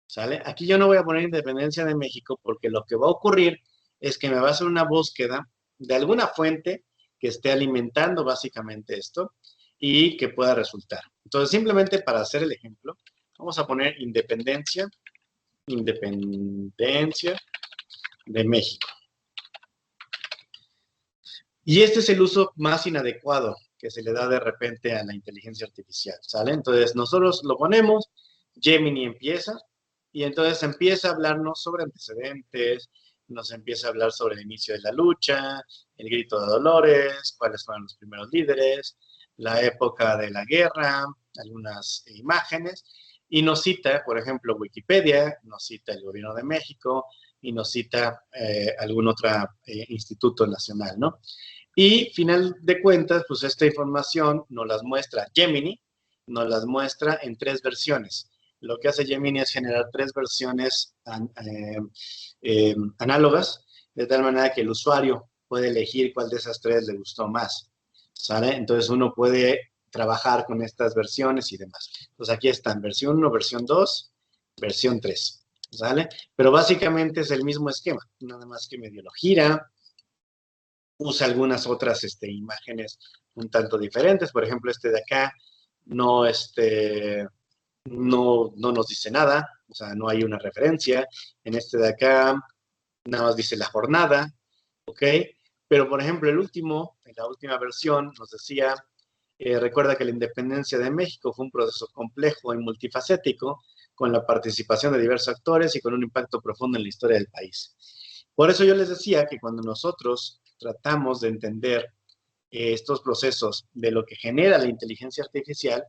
¿sale? Aquí yo no voy a poner independencia de México porque lo que va a ocurrir es que me va a hacer una búsqueda de alguna fuente que esté alimentando básicamente esto y que pueda resultar. Entonces, simplemente para hacer el ejemplo, vamos a poner independencia de México. Y este es el uso más inadecuado que se le da de repente a la inteligencia artificial, ¿sale? Entonces, nosotros lo ponemos, Gemini empieza, y entonces empieza a hablarnos sobre antecedentes, nos empieza a hablar sobre el inicio de la lucha, el grito de Dolores, cuáles fueron los primeros líderes, la época de la guerra, algunas imágenes, y nos cita, por ejemplo, Wikipedia, nos cita el Gobierno de México, y nos cita algún otro instituto nacional, ¿no? Y final de cuentas, pues esta información nos las muestra Gemini, nos las muestra en 3 versiones. Lo que hace Gemini es generar 3 versiones análogas, de tal manera que el usuario puede elegir cuál de esas 3 le gustó más, ¿sale? Entonces uno puede trabajar con estas versiones y demás. Entonces aquí están, versión 1, versión 2, versión 3, ¿sale? Pero básicamente es el mismo esquema, nada más que medio lo gira, usa algunas otras imágenes un tanto diferentes. Por ejemplo, de acá no, no nos dice nada, o sea, no hay una referencia. En de acá nada más dice la jornada, ¿ok? Pero, por ejemplo, en la última versión nos decía, recuerda que la independencia de México fue un proceso complejo y multifacético, con la participación de diversos actores y con un impacto profundo en la historia del país. Por eso yo les decía que cuando nosotros tratamos de entender estos procesos de lo que genera la inteligencia artificial,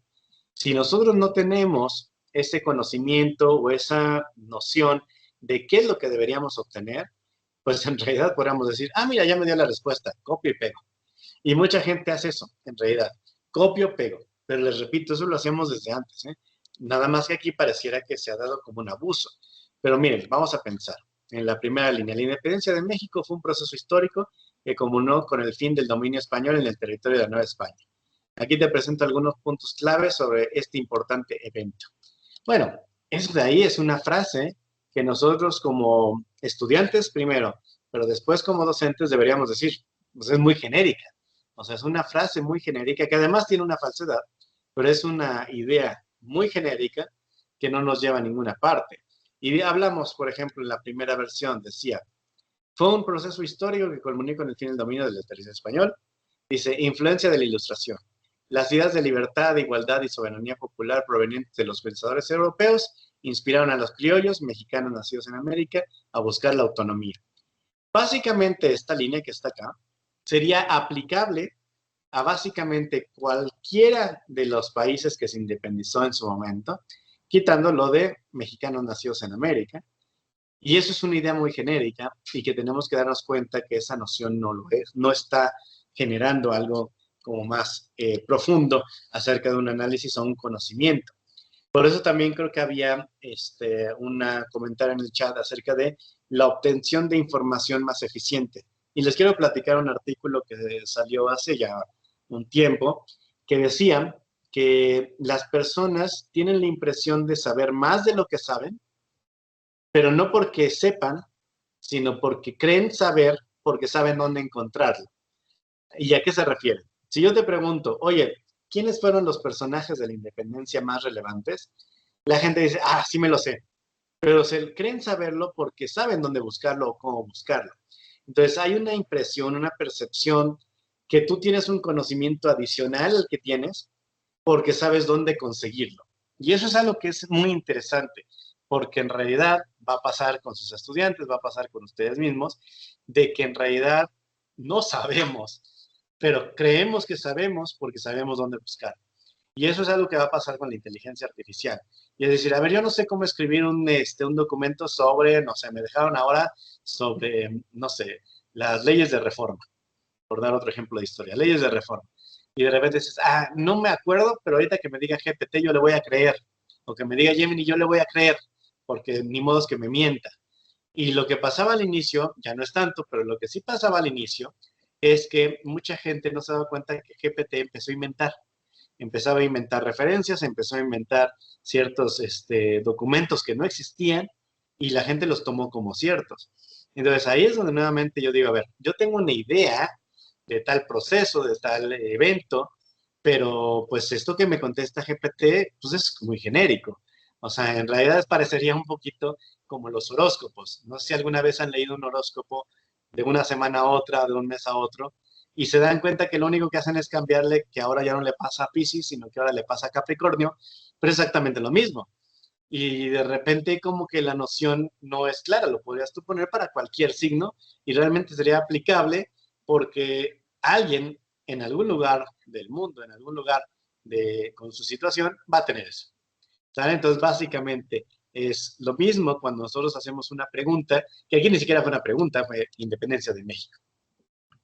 si nosotros no tenemos ese conocimiento o esa noción de qué es lo que deberíamos obtener, pues en realidad podríamos decir, ah, mira, ya me dio la respuesta, copio y pego. Y mucha gente hace eso, en realidad, copio, pego. Pero les repito, eso lo hacemos desde antes, ¿eh? Nada más que aquí pareciera que se ha dado como un abuso. Pero miren, vamos a pensar. En la primera línea, la independencia de México fue un proceso histórico que comunó con el fin del dominio español en el territorio de la Nueva España. Aquí te presento algunos puntos claves sobre este importante evento. Bueno, eso de ahí es una frase que nosotros como estudiantes primero, pero después como docentes deberíamos decir, pues es muy genérica. O sea, es una frase muy genérica que además tiene una falsedad, pero es una idea muy genérica que no nos lleva a ninguna parte. Y hablamos, por ejemplo, en la primera versión, decía, fue un proceso histórico que culminó con el fin del dominio del territorio español. Dice, influencia de la Ilustración. Las ideas de libertad, igualdad y soberanía popular provenientes de los pensadores europeos inspiraron a los criollos mexicanos nacidos en América a buscar la autonomía. Básicamente esta línea que está acá sería aplicable a básicamente cualquiera de los países que se independizó en su momento, quitando lo de mexicanos nacidos en América, Y eso es una idea muy genérica y que tenemos que darnos cuenta que esa noción no lo es, no está generando algo como más profundo acerca de un análisis o un conocimiento. Por eso también creo que había un comentario en el chat acerca de la obtención de información más eficiente. Y les quiero platicar un artículo que salió hace ya un tiempo que decía que las personas tienen la impresión de saber más de lo que saben, pero no porque sepan, sino porque creen saber, porque saben dónde encontrarlo. ¿Y a qué se refiere? Si yo te pregunto, oye, ¿quiénes fueron los personajes de la independencia más relevantes? La gente dice, ah, sí me lo sé, pero se creen saberlo porque saben dónde buscarlo o cómo buscarlo. Entonces hay una impresión, una percepción que tú tienes un conocimiento adicional al que tienes porque sabes dónde conseguirlo. Y eso es algo que es muy interesante, porque en realidad va a pasar con sus estudiantes, va a pasar con ustedes mismos, de que en realidad no sabemos, pero creemos que sabemos porque sabemos dónde buscar. Y eso es algo que va a pasar con la inteligencia artificial. Y es decir, a ver, yo no sé cómo escribir un documento sobre, no sé, me dejaron ahora sobre, no sé, las leyes de reforma, por dar otro ejemplo de historia, leyes de reforma. Y de repente dices, ah, no me acuerdo, pero ahorita que me diga GPT yo le voy a creer. O que me diga Gemini yo le voy a creer, porque ni modo es que me mienta. Y lo que pasaba al inicio, ya no es tanto, pero lo que sí pasaba al inicio es que mucha gente no se daba cuenta que GPT empezó a inventar. Empezaba a inventar referencias, empezó a inventar ciertos documentos que no existían y la gente los tomó como ciertos. Entonces ahí es donde nuevamente yo digo, a ver, yo tengo una idea de tal proceso, de tal evento, pero pues esto que me contesta GPT, pues es muy genérico. O sea, en realidad parecería un poquito como los horóscopos. No sé si alguna vez han leído un horóscopo de una semana a otra, de un mes a otro, y se dan cuenta que lo único que hacen es cambiarle que ahora ya no le pasa a Piscis, sino que ahora le pasa a Capricornio, pero es exactamente lo mismo. Y de repente como que la noción no es clara, lo podrías tú poner para cualquier signo y realmente sería aplicable porque alguien en algún lugar del mundo, en algún lugar con su situación, va a tener eso. ¿Saben? Entonces, básicamente es lo mismo cuando nosotros hacemos una pregunta, que aquí ni siquiera fue una pregunta, fue Independencia de México.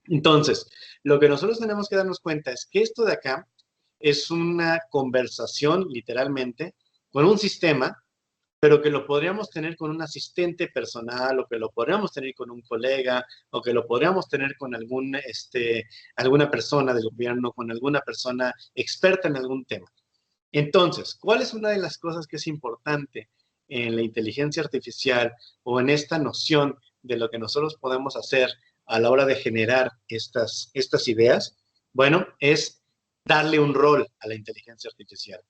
Entonces, lo que nosotros tenemos que darnos cuenta es que esto de acá es una conversación, literalmente, con un sistema, pero que lo podríamos tener con un asistente personal, o que lo podríamos tener con un colega, o que lo podríamos tener con alguna persona del gobierno, con alguna persona experta en algún tema. Entonces, ¿cuál es una de las cosas que es importante en la inteligencia artificial o en esta noción de lo que nosotros podemos hacer a la hora de generar estas ideas? Bueno, es darle un rol a la inteligencia artificial.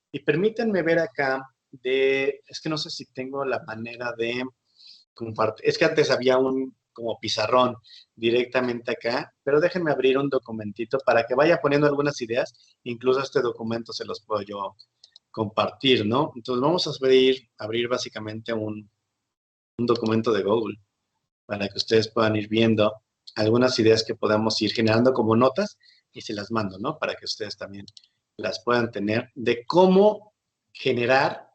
Y permítanme ver acá es que no sé si tengo la manera de compartir, es que antes había un como pizarrón directamente acá, pero déjenme abrir un documentito para que vaya poniendo algunas ideas, incluso este documento se los puedo yo compartir, ¿no? Entonces vamos a abrir básicamente un documento de Google para que ustedes puedan ir viendo algunas ideas que podamos ir generando como notas y se las mando, ¿no? Para que ustedes también las puedan tener de cómo generar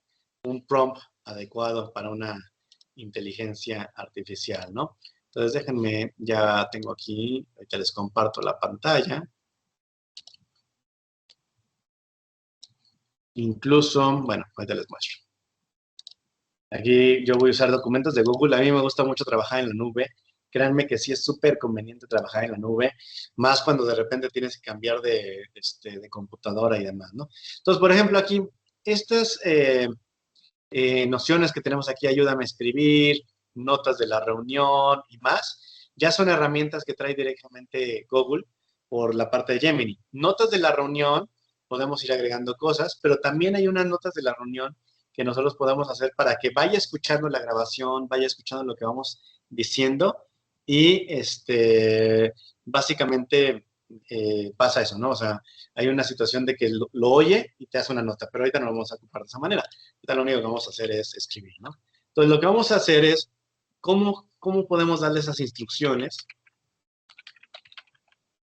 un prompt adecuado para una inteligencia artificial, ¿no? Entonces déjenme, ya tengo aquí, ahorita les comparto la pantalla. Incluso, bueno, ahorita les muestro. Aquí yo voy a usar documentos de Google. A mí me gusta mucho trabajar en la nube. Créanme que sí es súper conveniente trabajar en la nube, más cuando de repente tienes que cambiar de computadora y demás, ¿no? Entonces, por ejemplo, aquí, estas nociones que tenemos aquí, ayúdame a escribir, notas de la reunión y más, ya son herramientas que trae directamente Google por la parte de Gemini. Notas de la reunión, podemos ir agregando cosas, pero también hay unas notas de la reunión que nosotros podemos hacer para que vaya escuchando la grabación, vaya escuchando lo que vamos diciendo y básicamente pasa eso, ¿no? O sea, hay una situación de que lo oye y te hace una nota, pero ahorita no lo vamos a ocupar de esa manera. Ahorita lo único que vamos a hacer es escribir, ¿no? Entonces, lo que vamos a hacer es cómo podemos darle esas instrucciones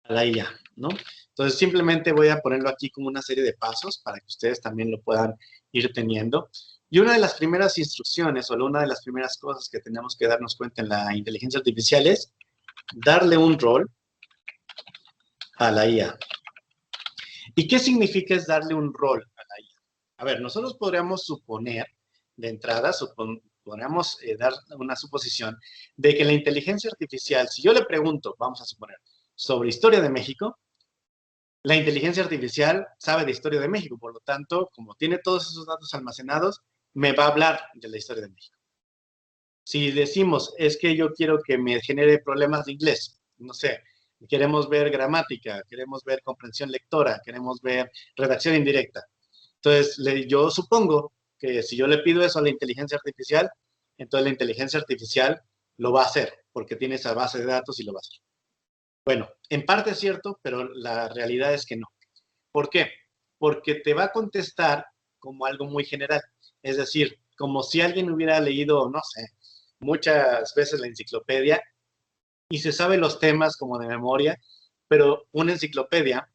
a la IA, ¿no? Entonces, simplemente voy a ponerlo aquí como una serie de pasos para que ustedes también lo puedan ir teniendo. Y una de las primeras instrucciones o una de las primeras cosas que tenemos que darnos cuenta en la inteligencia artificial es darle un rol a la IA. ¿Y qué significa es darle un rol a la IA? A ver, nosotros podríamos suponer, de entrada, podríamos dar una suposición de que la inteligencia artificial, si yo le pregunto, vamos a suponer, sobre historia de México, la inteligencia artificial sabe de historia de México, por lo tanto, como tiene todos esos datos almacenados, me va a hablar de la historia de México. Si decimos, es que yo quiero que me genere problemas de inglés, no sé, queremos ver gramática, queremos ver comprensión lectora, queremos ver redacción indirecta. Entonces, yo supongo que si yo le pido eso a la inteligencia artificial, entonces la inteligencia artificial lo va a hacer, porque tiene esa base de datos y lo va a hacer. Bueno, en parte es cierto, pero la realidad es que no. ¿Por qué? Porque te va a contestar como algo muy general. Es decir, como si alguien hubiera leído, no sé, muchas veces la enciclopedia y se sabe los temas como de memoria, pero una enciclopedia,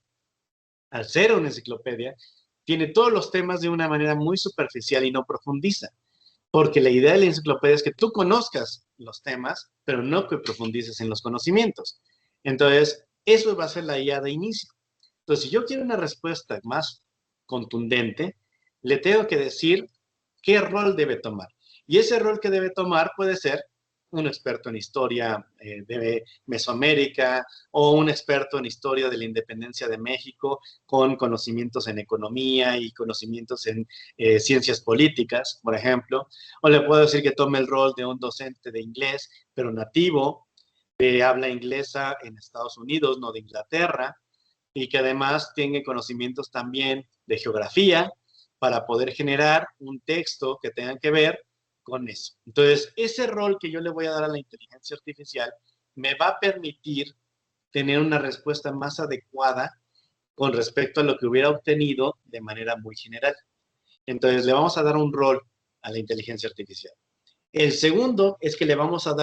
al ser una enciclopedia, tiene todos los temas de una manera muy superficial y no profundiza. Porque la idea de la enciclopedia es que tú conozcas los temas, pero no que profundices en los conocimientos. Entonces, eso va a ser la IA de inicio. Entonces, si yo quiero una respuesta más contundente, le tengo que decir qué rol debe tomar. Y ese rol que debe tomar puede ser un experto en historia de Mesoamérica o un experto en historia de la independencia de México con conocimientos en economía y conocimientos en ciencias políticas, por ejemplo. O le puedo decir que tome el rol de un docente de inglés, pero nativo, de habla inglesa en Estados Unidos, no de Inglaterra, y que además tenga conocimientos también de geografía para poder generar un texto que tenga que ver con eso. Entonces, ese rol que yo le voy a dar a la inteligencia artificial me va a permitir tener una respuesta más adecuada con respecto a lo que hubiera obtenido de manera muy general. Entonces, le vamos a dar un rol a la inteligencia artificial. El segundo es que le vamos a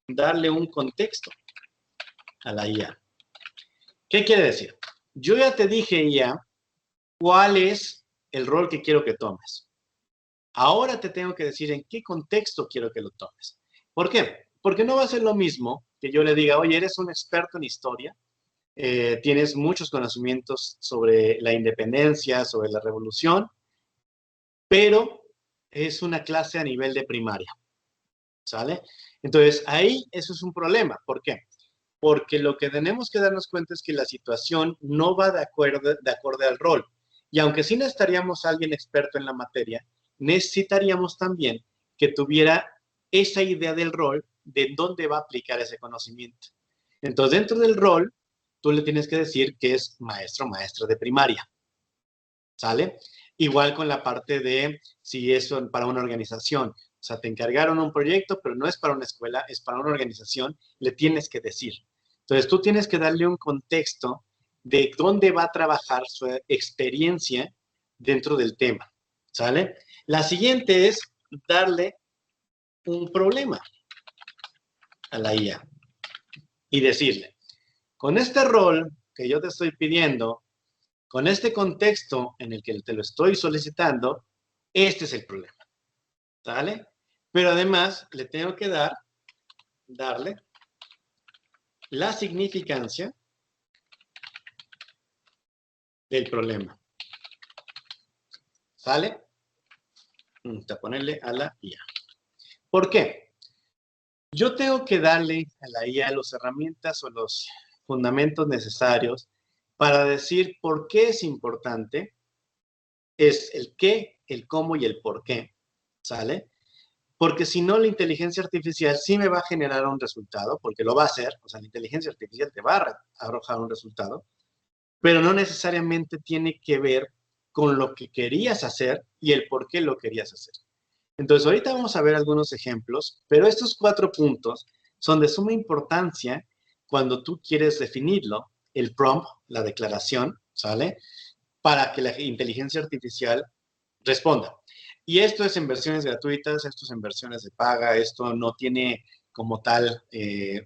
darle un contexto a la IA. ¿Qué quiere decir? Yo ya te dije, IA, cuál es el rol que quiero que tomes. Ahora te tengo que decir en qué contexto quiero que lo tomes. ¿Por qué? Porque no va a ser lo mismo que yo le diga, oye, eres un experto en historia, tienes muchos conocimientos sobre la independencia, sobre la revolución, pero es una clase a nivel de primaria, ¿sale? Entonces, ahí eso es un problema. ¿Por qué? Porque lo que tenemos que darnos cuenta es que la situación no va de acuerdo al rol. Y aunque sí necesitaríamos a alguien experto en la materia, necesitaríamos también que tuviera esa idea del rol de dónde va a aplicar ese conocimiento. Entonces, dentro del rol, tú le tienes que decir que es maestro o maestra de primaria, ¿sale? Igual con la parte de si es para una organización. O sea, te encargaron un proyecto, pero no es para una escuela, es para una organización, le tienes que decir. Entonces, tú tienes que darle un contexto de dónde va a trabajar su experiencia dentro del tema, ¿sale? La siguiente es darle un problema a la IA y decirle, con este rol que yo te estoy pidiendo, con este contexto en el que te lo estoy solicitando, este es el problema, ¿sale? Pero además le tengo que darle la significancia del problema, ¿sale? Vamos a ponerle a la IA. ¿Por qué? Yo tengo que darle a la IA las herramientas o los fundamentos necesarios para decir por qué es importante, es el qué, el cómo y el por qué, ¿sale? Porque si no, la inteligencia artificial sí me va a generar un resultado, porque lo va a hacer, o sea, la inteligencia artificial te va a arrojar un resultado, pero no necesariamente tiene que ver con lo que querías hacer y el por qué lo querías hacer. Entonces, ahorita vamos a ver algunos ejemplos, pero estos 4 puntos son de suma importancia cuando tú quieres definirlo, el prompt, la declaración, ¿sale? Para que la inteligencia artificial responda. Y esto es en versiones gratuitas, esto es en versiones de paga, esto no tiene como tal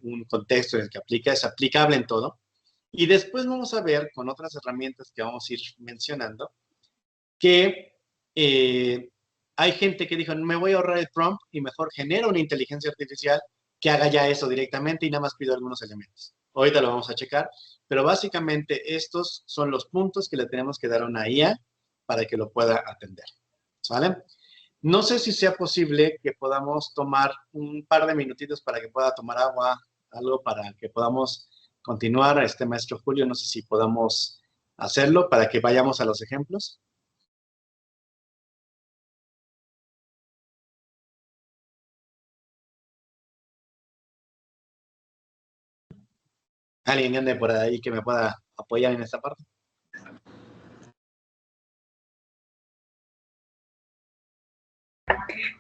un contexto en el que aplica, es aplicable en todo. Y después vamos a ver con otras herramientas que vamos a ir mencionando que hay gente que dijo, me voy a ahorrar el prompt y mejor genero una inteligencia artificial que haga ya eso directamente y nada más pido algunos elementos. Ahorita lo vamos a checar, pero básicamente estos son los puntos que le tenemos que dar a una IA para que lo pueda atender. ¿Vale? No sé si sea posible que podamos tomar un par de minutitos para que pueda tomar agua, algo para que podamos continuar. Maestro Julio, no sé si podamos hacerlo para que vayamos a los ejemplos. ¿Alguien ande por ahí que me pueda apoyar en esta parte?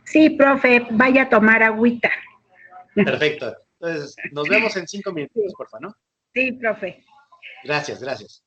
Sí, profe, vaya a tomar agüita. Perfecto. Entonces, nos vemos en 5 minutos, Sí, porfa, ¿no? sí, profe. Gracias, gracias.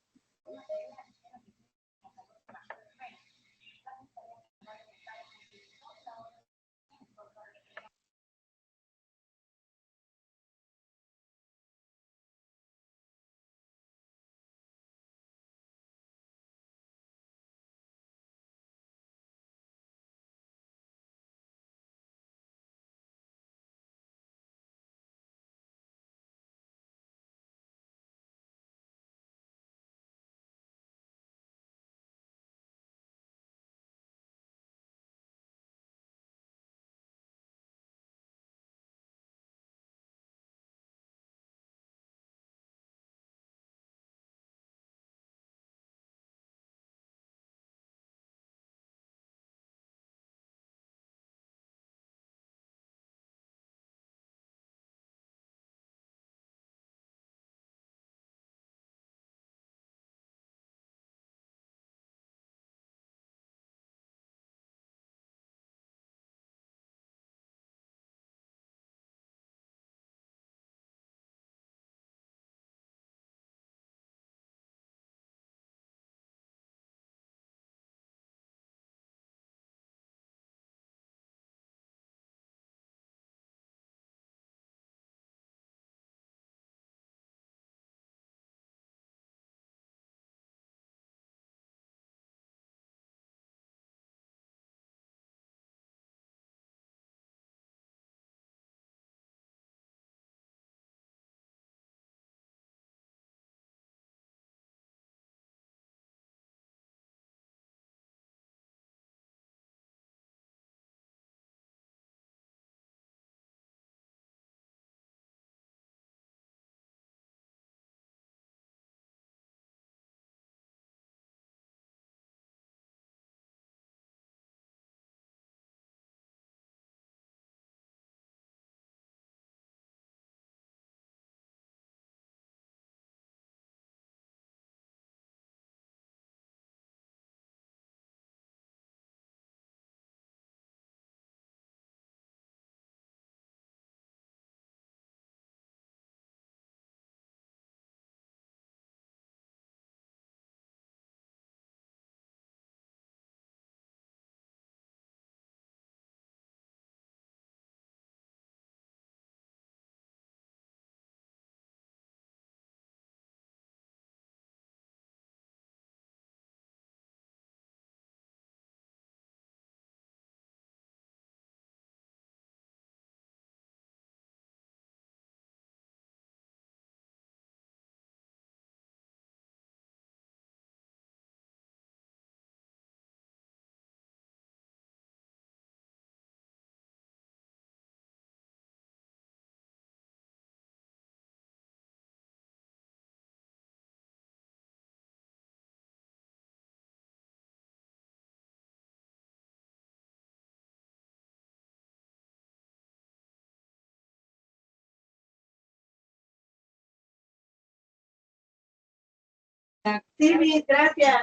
Sí, gracias.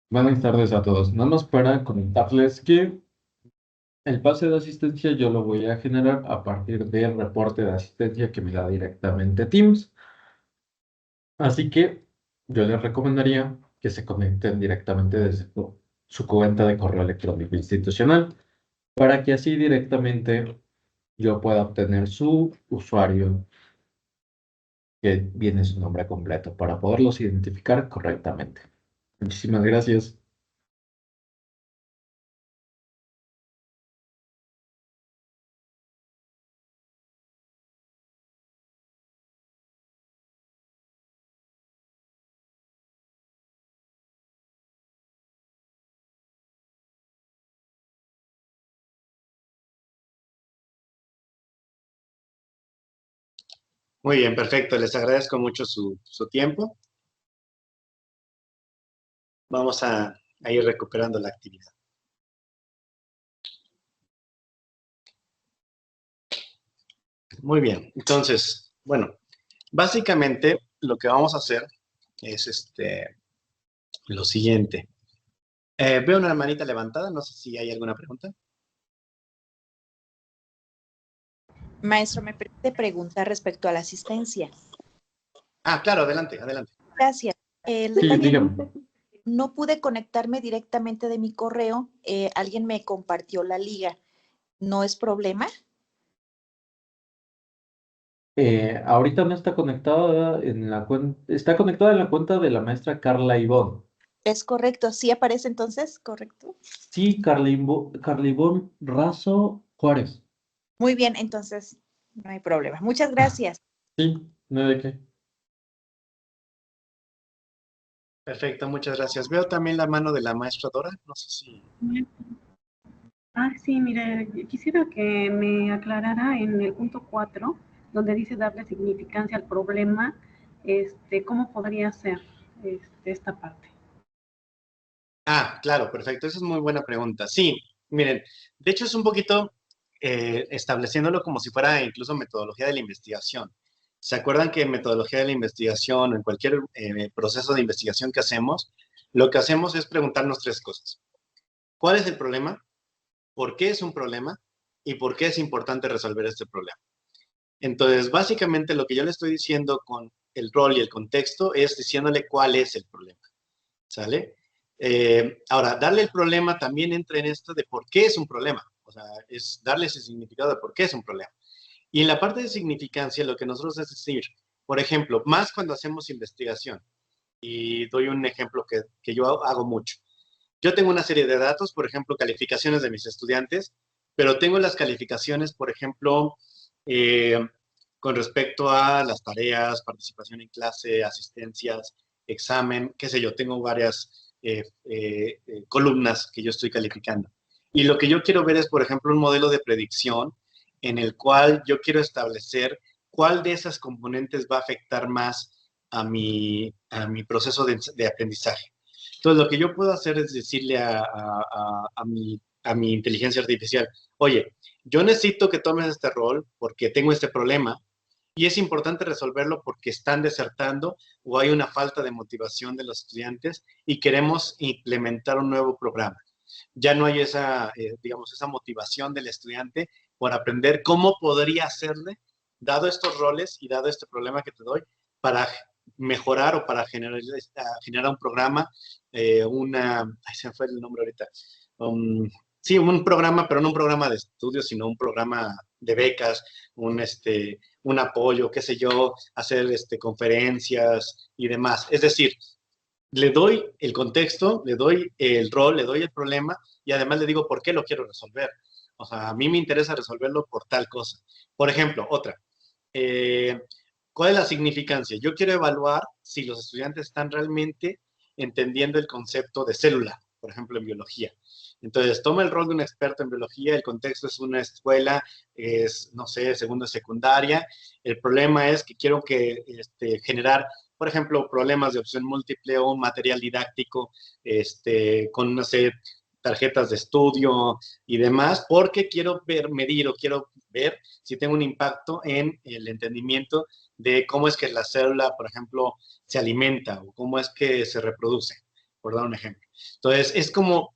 Buenas tardes a todos. Nada más para comentarles que el pase de asistencia yo lo voy a generar a partir del reporte de asistencia que me da directamente Teams. Así que yo les recomendaría que se conecten directamente desde su cuenta de correo electrónico institucional para que así directamente yo pueda obtener su usuario que viene su nombre completo para poderlos identificar correctamente. Muchísimas gracias. Muy bien, perfecto. Les agradezco mucho su tiempo. Vamos a ir recuperando la actividad. Muy bien. Entonces, bueno, básicamente lo que vamos a hacer es lo siguiente. Veo una manita levantada. No sé si hay alguna pregunta. Maestro, me permite preguntar respecto a la asistencia. Ah, claro, adelante, adelante. Gracias. El Sí, detalle, dígame. no pude conectarme directamente de mi correo. Alguien me compartió la liga. ¿No es problema? Ahorita no está conectada en la cuenta, está conectada en la cuenta de la maestra Carla Ivonne. Es correcto. ¿Sí aparece entonces? ¿Correcto? Sí, Carla Ivonne Razo Juárez. Muy bien, entonces no hay problema. Muchas gracias. Sí, no hay de qué. Perfecto, muchas gracias. Veo también la mano de la maestra Dora. No sé si... Sí, mire, quisiera que me aclarara en el punto 4, donde dice darle significancia al problema, ¿cómo podría ser esta parte? Ah, claro, perfecto. Esa es muy buena pregunta. Sí, miren, de hecho es un poquito estableciéndolo como si fuera incluso metodología de la investigación. ¿Se acuerdan que en metodología de la investigación o en cualquier proceso de investigación que hacemos, lo que hacemos es preguntarnos tres cosas? ¿Cuál es el problema? ¿Por qué es un problema? ¿Y por qué es importante resolver este problema? Entonces, básicamente lo que yo le estoy diciendo con el rol y el contexto es diciéndole cuál es el problema. ¿Sale? Ahora, darle el problema también entra en esto de por qué es un problema. O sea, es darle ese significado de por qué es un problema. Y en la parte de significancia, lo que nosotros es decir, por ejemplo, más cuando hacemos investigación, y doy un ejemplo que yo hago mucho. Yo tengo una serie de datos, por ejemplo, calificaciones de mis estudiantes, pero tengo las calificaciones, por ejemplo, eh, con respecto a las tareas, participación en clase, asistencias, examen, qué sé yo, tengo varias columnas que yo estoy calificando. Y lo que yo quiero ver es, por ejemplo, un modelo de predicción en el cual yo quiero establecer cuál de esas componentes va a afectar más a mi proceso de aprendizaje. Entonces, lo que yo puedo hacer es decirle a mi inteligencia artificial, oye, yo necesito que tomes este rol porque tengo este problema y es importante resolverlo porque están desertando o hay una falta de motivación de los estudiantes y queremos implementar un nuevo programa. Ya no hay esa, digamos, esa motivación del estudiante por aprender cómo podría hacerle, dado estos roles y dado este problema que te doy, para mejorar o para generar un programa, se me fue el nombre ahorita, sí, un programa, pero no un programa de estudios, sino un programa de becas, un apoyo, qué sé yo, hacer conferencias y demás. Es decir, le doy el contexto, le doy el rol, le doy el problema y además le digo por qué lo quiero resolver. O sea, a mí me interesa resolverlo por tal cosa. Por ejemplo, otra. Eh, ¿Cuál es la significancia? Yo quiero evaluar si los estudiantes están realmente entendiendo el concepto de célula, por ejemplo, en biología. Entonces, toma el rol de un experto en biología, el contexto es una escuela, es, no sé, segundo de secundaria. El problema es que quiero generar, por ejemplo, problemas de opción múltiple o un material didáctico con, no sé, tarjetas de estudio y demás, porque quiero medir o quiero ver si tengo un impacto en el entendimiento de cómo es que la célula, por ejemplo, se alimenta o cómo es que se reproduce, por dar un ejemplo. Entonces, es como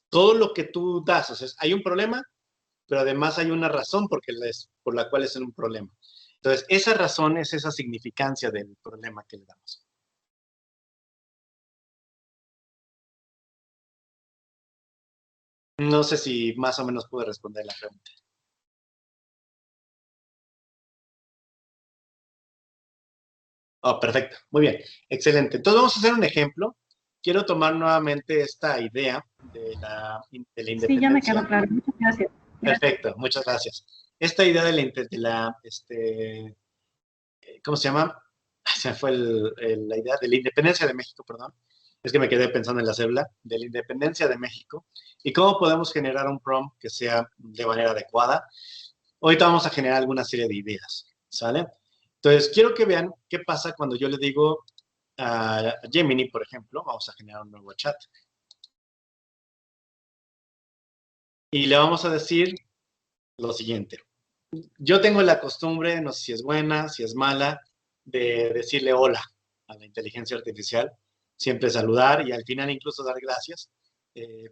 todo lo que tú das, o sea, hay un problema, pero además hay una razón por la cual es un problema. Entonces, esa razón es esa significancia del problema que le damos. No sé si más o menos pude responder la pregunta. Oh, perfecto, muy bien, excelente. Entonces vamos a hacer un ejemplo. Quiero tomar nuevamente esta idea de la Sí, ya me independencia. quedó claro. Muchas gracias. Perfecto, muchas gracias. Esta idea ¿cómo se llama? Se me fue la idea de la independencia de México, perdón. Es que me quedé pensando en la célula, de la independencia de México y cómo podemos generar un prompt que sea de manera adecuada. Ahorita vamos a generar alguna serie de ideas, ¿sale? Entonces, quiero que vean qué pasa cuando yo le digo a Gemini, por ejemplo, vamos a generar un nuevo chat. Y le vamos a decir lo siguiente. Yo tengo la costumbre, no sé si es buena, si es mala, de decirle hola a la inteligencia artificial, siempre saludar y al final incluso dar gracias,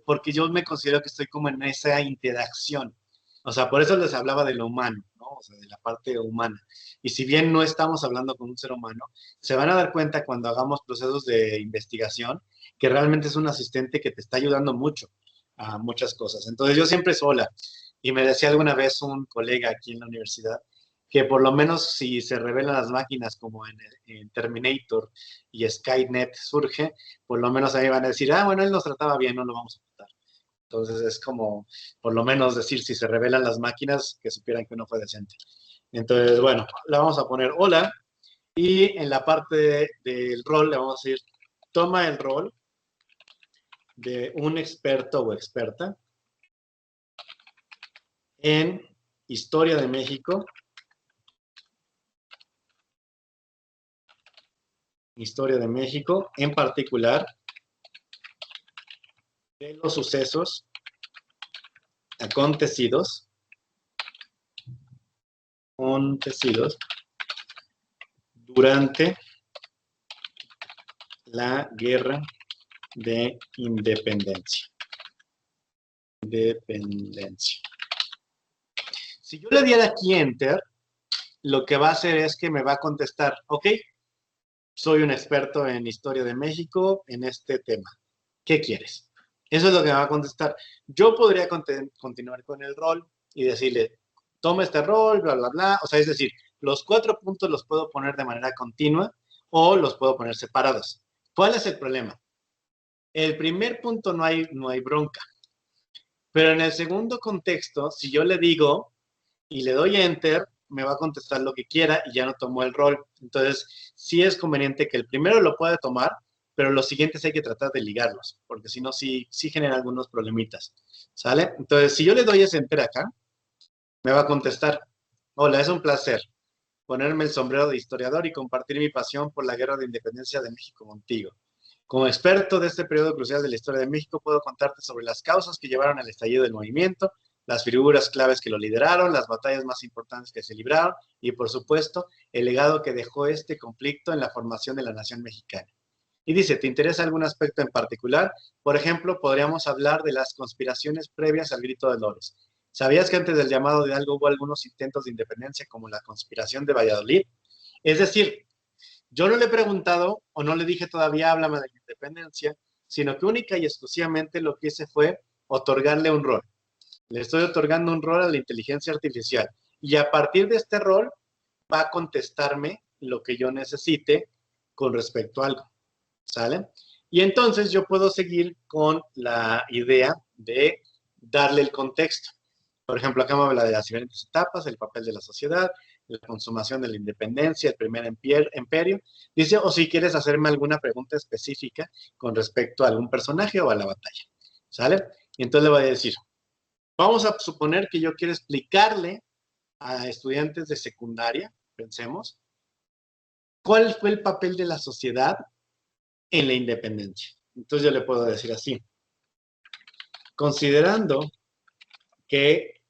porque yo me considero que estoy como en esa interacción. O sea, por eso les hablaba de lo humano, ¿no? O sea, de la parte humana. Y si bien no estamos hablando con un ser humano, se van a dar cuenta cuando hagamos procesos de investigación que realmente es un asistente que te está ayudando mucho a muchas cosas. Entonces yo siempre es hola. Y me decía alguna vez un colega aquí en la universidad que por lo menos si se revelan las máquinas como en Terminator y Skynet surge, por lo menos ahí van a decir, ah, bueno, él nos trataba bien, no lo vamos a matar. Entonces es como, por lo menos decir, si se revelan las máquinas, que supieran que uno fue decente. Entonces, bueno, le vamos a poner hola y en la parte del rol le vamos a decir, toma el rol de un experto o experta en historia de México, en particular de los sucesos acontecidos durante la Guerra de Independencia. Si yo le diera aquí Enter, lo que va a hacer es que me va a contestar, ok, soy un experto en historia de México en este tema. ¿Qué quieres? Eso es lo que me va a contestar. Yo podría continuar con el rol y decirle, toma este rol, bla, bla, bla. O sea, es decir, los 4 puntos los puedo poner de manera continua o los puedo poner separados. ¿Cuál es el problema? El primer punto no hay bronca. Pero en el segundo contexto, si yo le digo y le doy Enter, me va a contestar lo que quiera y ya no tomó el rol. Entonces, sí es conveniente que el primero lo pueda tomar, pero los siguientes hay que tratar de ligarlos, porque si no, sí genera algunos problemitas. ¿Sale? Entonces, si yo le doy ese Enter acá, me va a contestar, hola, es un placer ponerme el sombrero de historiador y compartir mi pasión por la Guerra de Independencia de México contigo. Como experto de este periodo crucial de la historia de México, puedo contarte sobre las causas que llevaron al estallido del movimiento, las figuras claves que lo lideraron, las batallas más importantes que se libraron y, por supuesto, el legado que dejó este conflicto en la formación de la nación mexicana. Y dice, ¿te interesa algún aspecto en particular? Por ejemplo, podríamos hablar de las conspiraciones previas al Grito de Dolores. ¿Sabías que antes del llamado de Hidalgo hubo algunos intentos de independencia como la conspiración de Valladolid? Es decir, yo no le he preguntado o no le dije todavía háblame de la independencia, sino que única y exclusivamente lo que hice fue otorgarle un rol. Le estoy otorgando un rol a la inteligencia artificial y a partir de este rol va a contestarme lo que yo necesite con respecto a algo. ¿Sale? Y entonces yo puedo seguir con la idea de darle el contexto. Por ejemplo, acá me habla de las diferentes etapas, el papel de la sociedad, la consumación de la independencia, el primer imperio. Dice, o si quieres hacerme alguna pregunta específica con respecto a algún personaje o a la batalla. ¿Sale? Y entonces le voy a decir, vamos a suponer que yo quiero explicarle a estudiantes de secundaria, pensemos, cuál fue el papel de la sociedad en la independencia. Entonces yo le puedo decir así, considerando que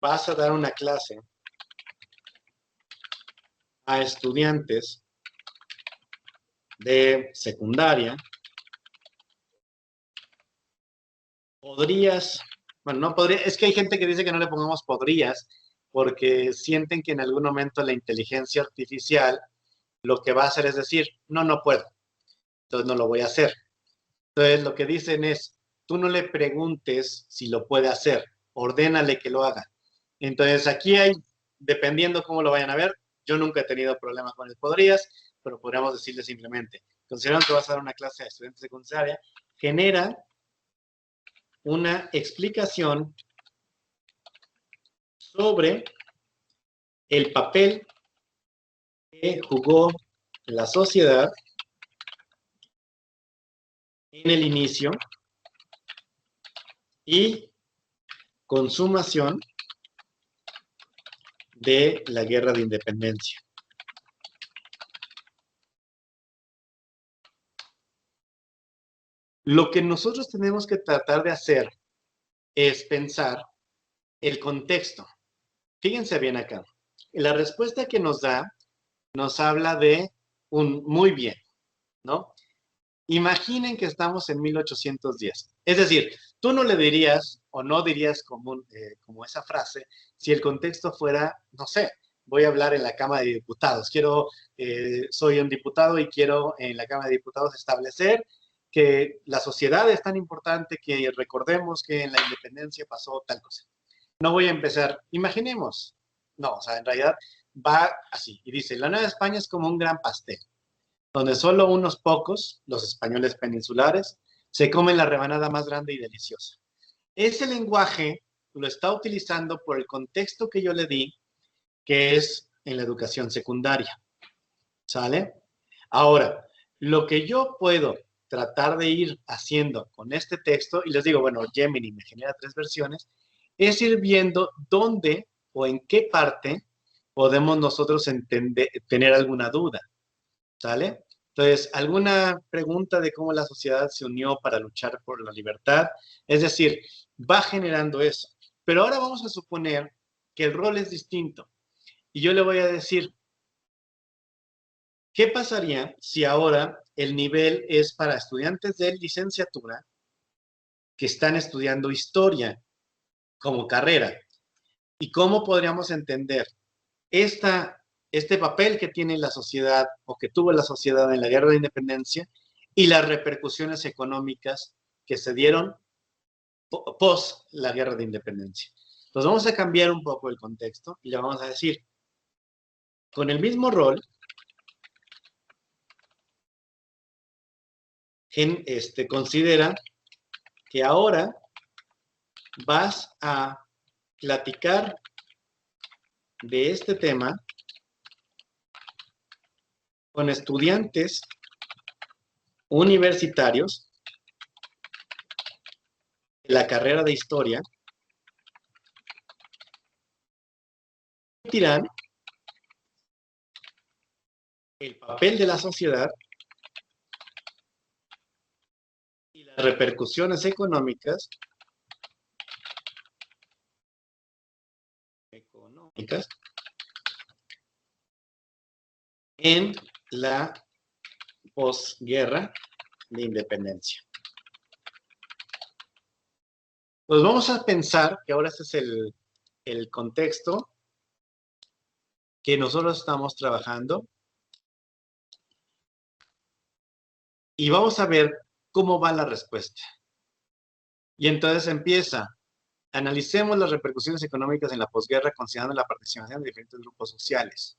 vas a dar una clase a estudiantes de secundaria, podrías, bueno, no podría, es que hay gente que dice que no le pongamos podrías porque sienten que en algún momento la inteligencia artificial lo que va a hacer es decir, no, no puedo, entonces no lo voy a hacer. Entonces lo que dicen es, tú no le preguntes si lo puede hacer, ordénale que lo haga. Entonces aquí hay, dependiendo cómo lo vayan a ver, yo nunca he tenido problemas con el podrías, pero podríamos decirle simplemente, considerando que vas a dar una clase de estudiantes secundaria, genera una explicación sobre el papel que jugó la sociedad en el inicio y consumación de la guerra de independencia. Lo que nosotros tenemos que tratar de hacer es pensar el contexto. Fíjense bien acá. La respuesta que nos da nos habla de un muy bien, ¿no? Imaginen que estamos en 1810. Es decir, tú no le dirías o no dirías como esa frase si el contexto fuera, no sé, voy a hablar en la Cámara de Diputados. Soy un diputado y quiero en la Cámara de Diputados establecer que la sociedad es tan importante que recordemos que en la independencia pasó tal cosa. No voy a empezar, imaginemos. No, o sea, en realidad va así. Y dice, la Nueva España es como un gran pastel, donde solo unos pocos, los españoles peninsulares, se comen la rebanada más grande y deliciosa. Ese lenguaje lo está utilizando por el contexto que yo le di, que es en la educación secundaria. ¿Sale? Ahora, lo que yo puedo tratar de ir haciendo con este texto, y les digo, bueno, Gemini me genera 3 versiones, es ir viendo dónde o en qué parte podemos nosotros tener alguna duda. ¿Sale? Entonces, ¿alguna pregunta de cómo la sociedad se unió para luchar por la libertad? Es decir, va generando eso. Pero ahora vamos a suponer que el rol es distinto. Y yo le voy a decir, ¿qué pasaría si ahora el nivel es para estudiantes de licenciatura que están estudiando historia como carrera? ¿Y cómo podríamos entender este papel que tiene la sociedad o que tuvo la sociedad en la guerra de independencia y las repercusiones económicas que se dieron post la guerra de independencia? Entonces vamos a cambiar un poco el contexto y le vamos a decir, con el mismo rol, considera que ahora vas a platicar de este tema con estudiantes universitarios de la carrera de historia. Dirán el papel de la sociedad y las repercusiones económicas en la posguerra de independencia. Pues vamos a pensar que ahora este es el contexto que nosotros estamos trabajando y vamos a ver cómo va la respuesta. Y entonces empieza, analicemos las repercusiones económicas en la posguerra considerando la participación de diferentes grupos sociales.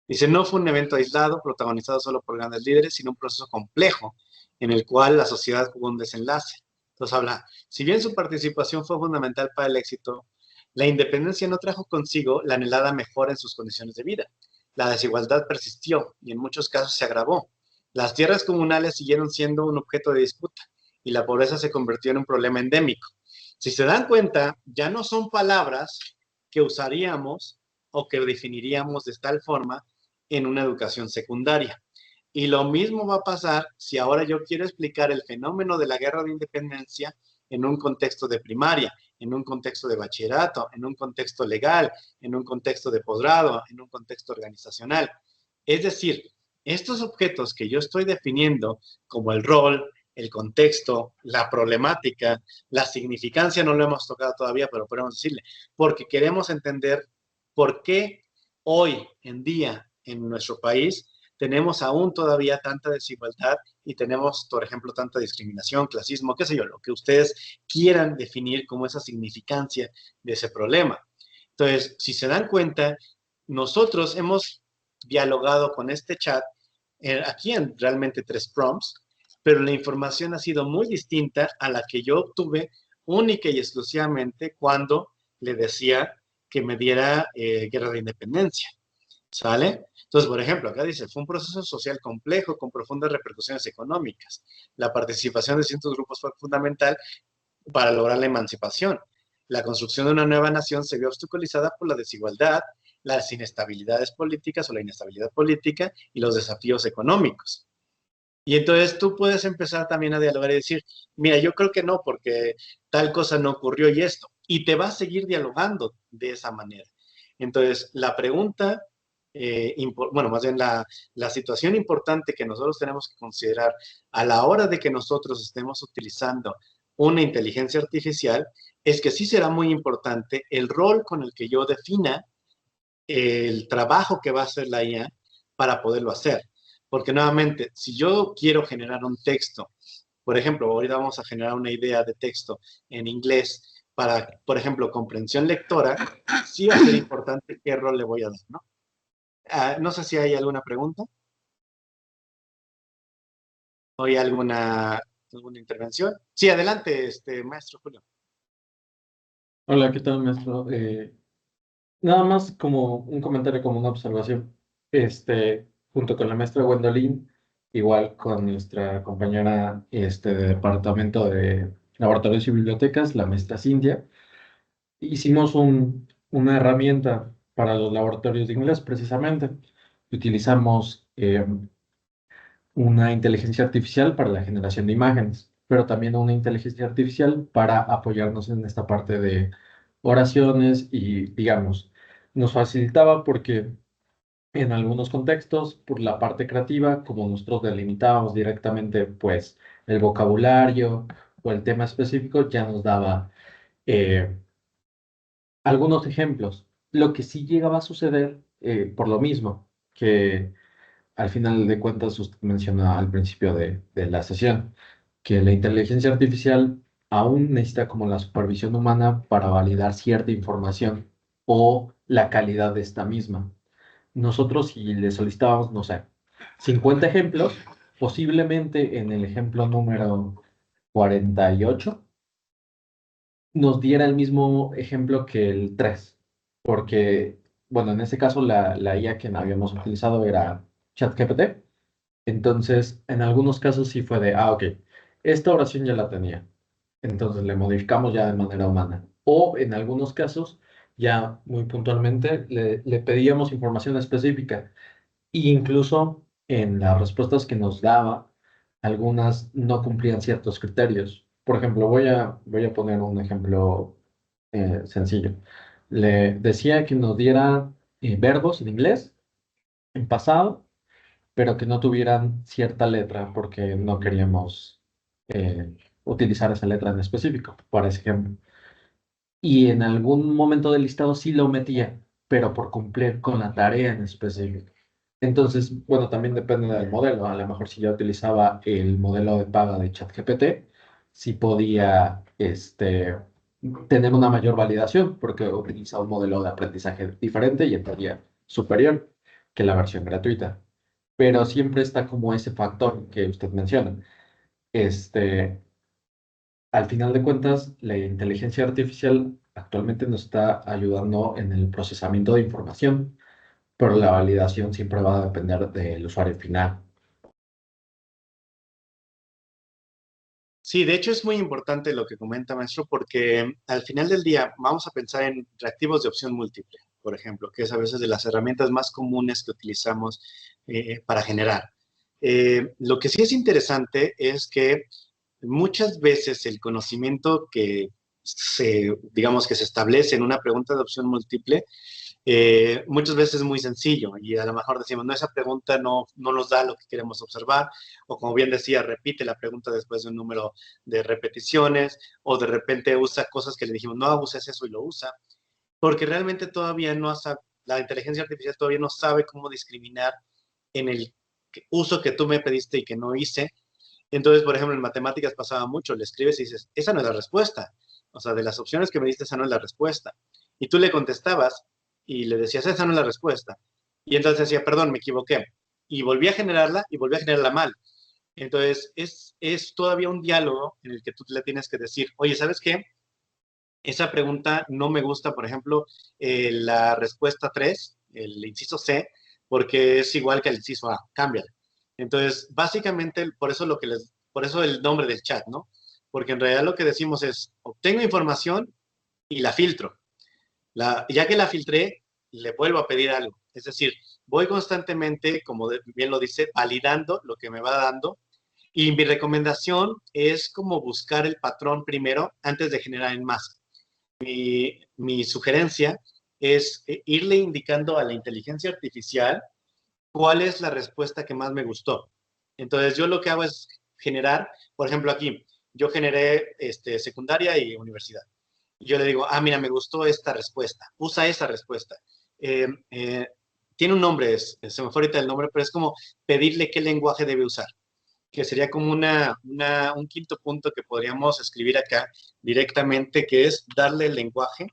Dice, no fue un evento aislado, protagonizado solo por grandes líderes, sino un proceso complejo en el cual la sociedad jugó un desenlace. Entonces habla, si bien su participación fue fundamental para el éxito, la independencia no trajo consigo la anhelada mejora en sus condiciones de vida. La desigualdad persistió y en muchos casos se agravó. Las tierras comunales siguieron siendo un objeto de disputa y la pobreza se convirtió en un problema endémico. Si se dan cuenta, ya no son palabras que usaríamos o que definiríamos de tal forma en una educación secundaria. Y lo mismo va a pasar si ahora yo quiero explicar el fenómeno de la guerra de independencia en un contexto de primaria, en un contexto de bachillerato, en un contexto legal, en un contexto de posgrado, en un contexto organizacional. Es decir, estos objetos que yo estoy definiendo como el rol, el contexto, la problemática, la significancia, no lo hemos tocado todavía, pero podemos decirle, porque queremos entender por qué hoy en día en nuestro país tenemos aún todavía tanta desigualdad y tenemos, por ejemplo, tanta discriminación, clasismo, qué sé yo, lo que ustedes quieran definir como esa significancia de ese problema. Entonces, si se dan cuenta, nosotros hemos dialogado con este chat aquí en realmente 3 prompts, pero la información ha sido muy distinta a la que yo obtuve única y exclusivamente cuando le decía que me diera Guerra de Independencia. ¿Sale? Entonces, por ejemplo, acá dice, fue un proceso social complejo con profundas repercusiones económicas. La participación de ciertos grupos fue fundamental para lograr la emancipación. La construcción de una nueva nación se vio obstaculizada por la desigualdad, las inestabilidades políticas o la inestabilidad política y los desafíos económicos. Y entonces tú puedes empezar también a dialogar y decir, mira, yo creo que no, porque tal cosa no ocurrió y esto. Y te va a seguir dialogando de esa manera. Entonces, la pregunta, bueno, más bien la situación importante que nosotros tenemos que considerar a la hora de que nosotros estemos utilizando una inteligencia artificial es que sí será muy importante el rol con el que yo defina el trabajo que va a hacer la IA para poderlo hacer. Porque nuevamente, si yo quiero generar un texto, por ejemplo, ahorita vamos a generar una idea de texto en inglés para, por ejemplo, comprensión lectora, sí va a ser importante qué rol le voy a dar, ¿no? No sé si hay alguna pregunta. ¿O hay alguna intervención? Sí, adelante, maestro Julio. Hola, ¿qué tal, maestro? Nada más como un comentario, como una observación. Junto con la maestra Gwendolyn, igual con nuestra compañera de departamento de laboratorios y bibliotecas, la maestra Cintia, hicimos una herramienta para los laboratorios de inglés, precisamente. Utilizamos una inteligencia artificial para la generación de imágenes, pero también una inteligencia artificial para apoyarnos en esta parte de oraciones y, digamos, nos facilitaba porque en algunos contextos, por la parte creativa, como nosotros delimitábamos directamente, pues, el vocabulario o el tema específico, ya nos daba eh, algunos ejemplos. Lo que sí llegaba a suceder, por lo mismo, que al final de cuentas usted menciona al principio de la sesión, que la inteligencia artificial aún necesita como la supervisión humana para validar cierta información o la calidad de esta misma. Nosotros, si le solicitábamos, no sé, 50 ejemplos, posiblemente en el ejemplo número 48 nos diera el mismo ejemplo que el 3, porque, bueno, en ese caso la IA que habíamos utilizado era ChatGPT. Entonces, en algunos casos sí fue de, ok, esta oración ya la tenía, entonces le modificamos ya de manera humana. O en algunos casos, ya muy puntualmente, le pedíamos información específica. E incluso en las respuestas que nos daba, algunas no cumplían ciertos criterios. Por ejemplo, voy a poner un ejemplo sencillo. Le decía que nos diera verbos en inglés, en pasado, pero que no tuvieran cierta letra porque no queríamos utilizar esa letra en específico, por ejemplo. Y en algún momento del listado sí lo metía, pero por cumplir con la tarea en específico. Entonces, bueno, también depende del modelo. A lo mejor si yo utilizaba el modelo de paga de ChatGPT, sí podía tener una mayor validación porque utiliza un modelo de aprendizaje diferente y en teoría superior que la versión gratuita. Pero siempre está como ese factor que usted menciona. Este, Al final de cuentas, la inteligencia artificial actualmente nos está ayudando en el procesamiento de información, pero la validación siempre va a depender del usuario final. Sí, de hecho es muy importante lo que comenta, maestro, porque al final del día vamos a pensar en reactivos de opción múltiple, por ejemplo, que es a veces de las herramientas más comunes que utilizamos para generar. Lo que sí es interesante es que muchas veces el conocimiento que digamos que se establece en una pregunta de opción múltiple muchas veces es muy sencillo y a lo mejor decimos, no, esa pregunta no nos da lo que queremos observar, o como bien decía, repite la pregunta después de un número de repeticiones, o de repente usa cosas que le dijimos, no uses eso y lo usa, porque realmente todavía no sabe, la inteligencia artificial todavía no sabe cómo discriminar en el uso que tú me pediste y que no hice. Entonces, por ejemplo, en matemáticas pasaba mucho, le escribes y dices, esa no es la respuesta. O sea, de las opciones que me diste, esa no es la respuesta. Y tú le contestabas y le decías, esa no es la respuesta. Y entonces decía, perdón, me equivoqué. Y volví a generarla y volví a generarla mal. Entonces, es todavía un diálogo en el que tú le tienes que decir, oye, ¿sabes qué? Esa pregunta no me gusta, por ejemplo, la respuesta 3, el inciso C, porque es igual que el inciso A, cámbiala. Entonces, básicamente, por eso el nombre del chat, ¿no? Porque en realidad lo que decimos es, obtengo información y la filtro. Ya que la filtré, le vuelvo a pedir algo. Es decir, voy constantemente, como bien lo dice, validando lo que me va dando. Y mi recomendación es como buscar el patrón primero antes de generar en masa. Mi sugerencia es irle indicando a la inteligencia artificial cuál es la respuesta que más me gustó. Entonces, yo lo que hago es generar, por ejemplo, aquí, yo generé secundaria y universidad. Y yo le digo, mira, me gustó esta respuesta, usa esa respuesta. Eh, eh, tiene un nombre, se me fue ahorita el nombre, pero es como pedirle qué lenguaje debe usar, que sería como un quinto punto que podríamos escribir acá directamente, que es darle el lenguaje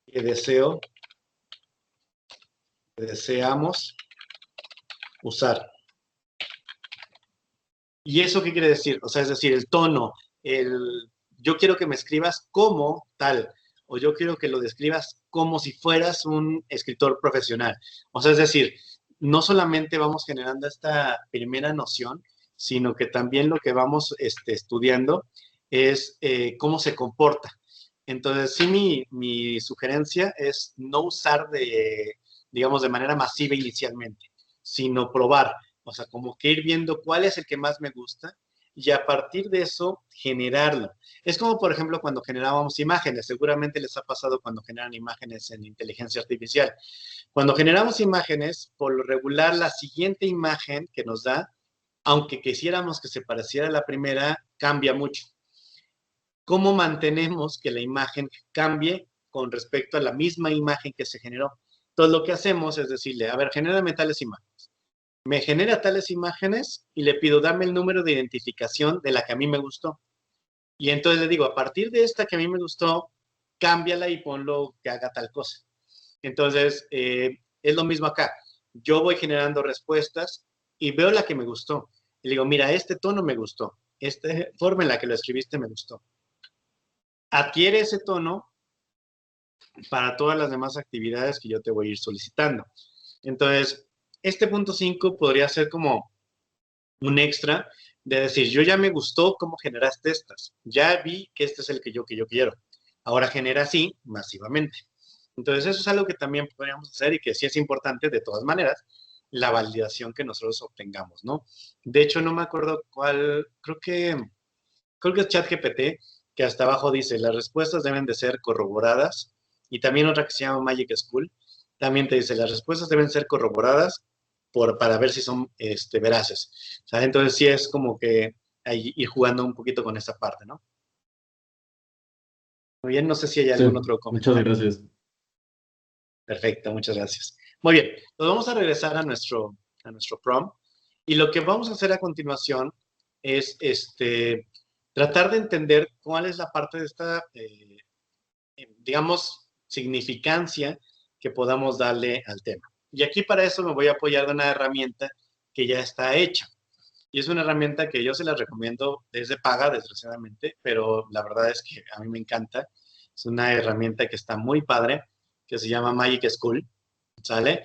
que deseamos usar. ¿Y eso qué quiere decir? O sea, es decir, el tono, yo quiero que me escribas como tal, o yo quiero que lo describas como si fueras un escritor profesional. O sea, es decir, no solamente vamos generando esta primera noción, sino que también lo que vamos estudiando es cómo se comporta. Entonces, sí, mi sugerencia es no usar digamos, de manera masiva inicialmente, sino probar. O sea, como que ir viendo cuál es el que más me gusta y a partir de eso generarlo. Es como, por ejemplo, cuando generábamos imágenes. Seguramente les ha pasado cuando generan imágenes en inteligencia artificial. Cuando generamos imágenes, por lo regular, la siguiente imagen que nos da, aunque quisiéramos que se pareciera a la primera, cambia mucho. ¿Cómo mantenemos que la imagen cambie con respecto a la misma imagen que se generó? Entonces, lo que hacemos es decirle, a ver, genérame tales imágenes. Me genera tales imágenes y le pido, dame el número de identificación de la que a mí me gustó. Y entonces le digo, a partir de esta que a mí me gustó, cámbiala y ponlo que haga tal cosa. Entonces, es lo mismo acá. Yo voy generando respuestas y veo la que me gustó. Y le digo, mira, este tono me gustó. Esta forma en la que lo escribiste me gustó. Adquiere ese tono para todas las demás actividades que yo te voy a ir solicitando. Entonces, este punto 5 podría ser como un extra de decir, yo ya me gustó cómo generaste estas. Ya vi que este es el que yo quiero. Ahora genera así masivamente. Entonces, eso es algo que también podríamos hacer y que sí es importante de todas maneras, la validación que nosotros obtengamos, ¿no? De hecho, no me acuerdo cuál, creo que es ChatGPT, que hasta abajo dice, las respuestas deben de ser corroboradas, y también otra que se llama Magic School, también te dice, las respuestas deben ser corroboradas para ver si son veraces. O sea, entonces sí es como que ir jugando un poquito con esa parte, ¿no? Muy bien, no sé si hay Sí, algún otro muchas comentario. gracias. Perfecto, muchas gracias. Muy bien, nos vamos a regresar a nuestro prompt, y lo que vamos a hacer a continuación es tratar de entender cuál es la parte de esta, digamos, significancia que podamos darle al tema. Y aquí para eso me voy a apoyar de una herramienta que ya está hecha. Y es una herramienta que yo se la recomiendo desde paga, desgraciadamente, pero la verdad es que a mí me encanta. Es una herramienta que está muy padre, que se llama Magic School, ¿sale?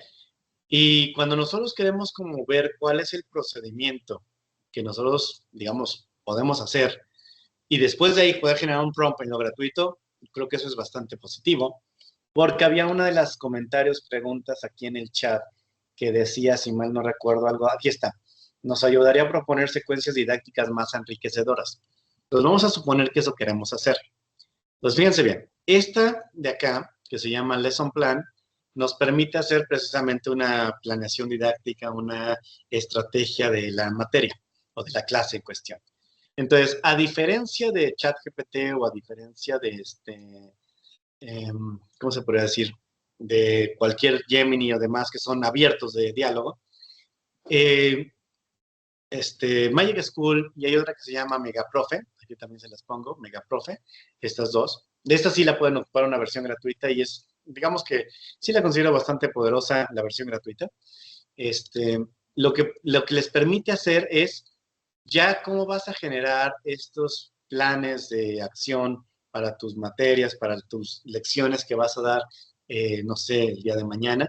Y cuando nosotros queremos como ver cuál es el procedimiento que nosotros, digamos, podemos hacer y después de ahí poder generar un prompt en lo gratuito, creo que eso es bastante positivo, porque había una de las comentarios, preguntas aquí en el chat que decía, si mal no recuerdo algo, aquí está, nos ayudaría a proponer secuencias didácticas más enriquecedoras. Entonces vamos a suponer que eso queremos hacer. Entonces fíjense bien, esta de acá, que se llama Lesson Plan, nos permite hacer precisamente una planeación didáctica, una estrategia de la materia o de la clase en cuestión. Entonces, a diferencia de ChatGPT o a diferencia de ¿cómo se podría decir? De cualquier Gemini o demás que son abiertos de diálogo, Magic School y hay otra que se llama Megaprofe, aquí también se las pongo, Megaprofe, estas dos. De esta sí la pueden ocupar una versión gratuita y es, digamos que sí la considero bastante poderosa la versión gratuita. Lo que les permite hacer es ya cómo vas a generar estos planes de acción para tus materias, para tus lecciones que vas a dar, no sé, el día de mañana,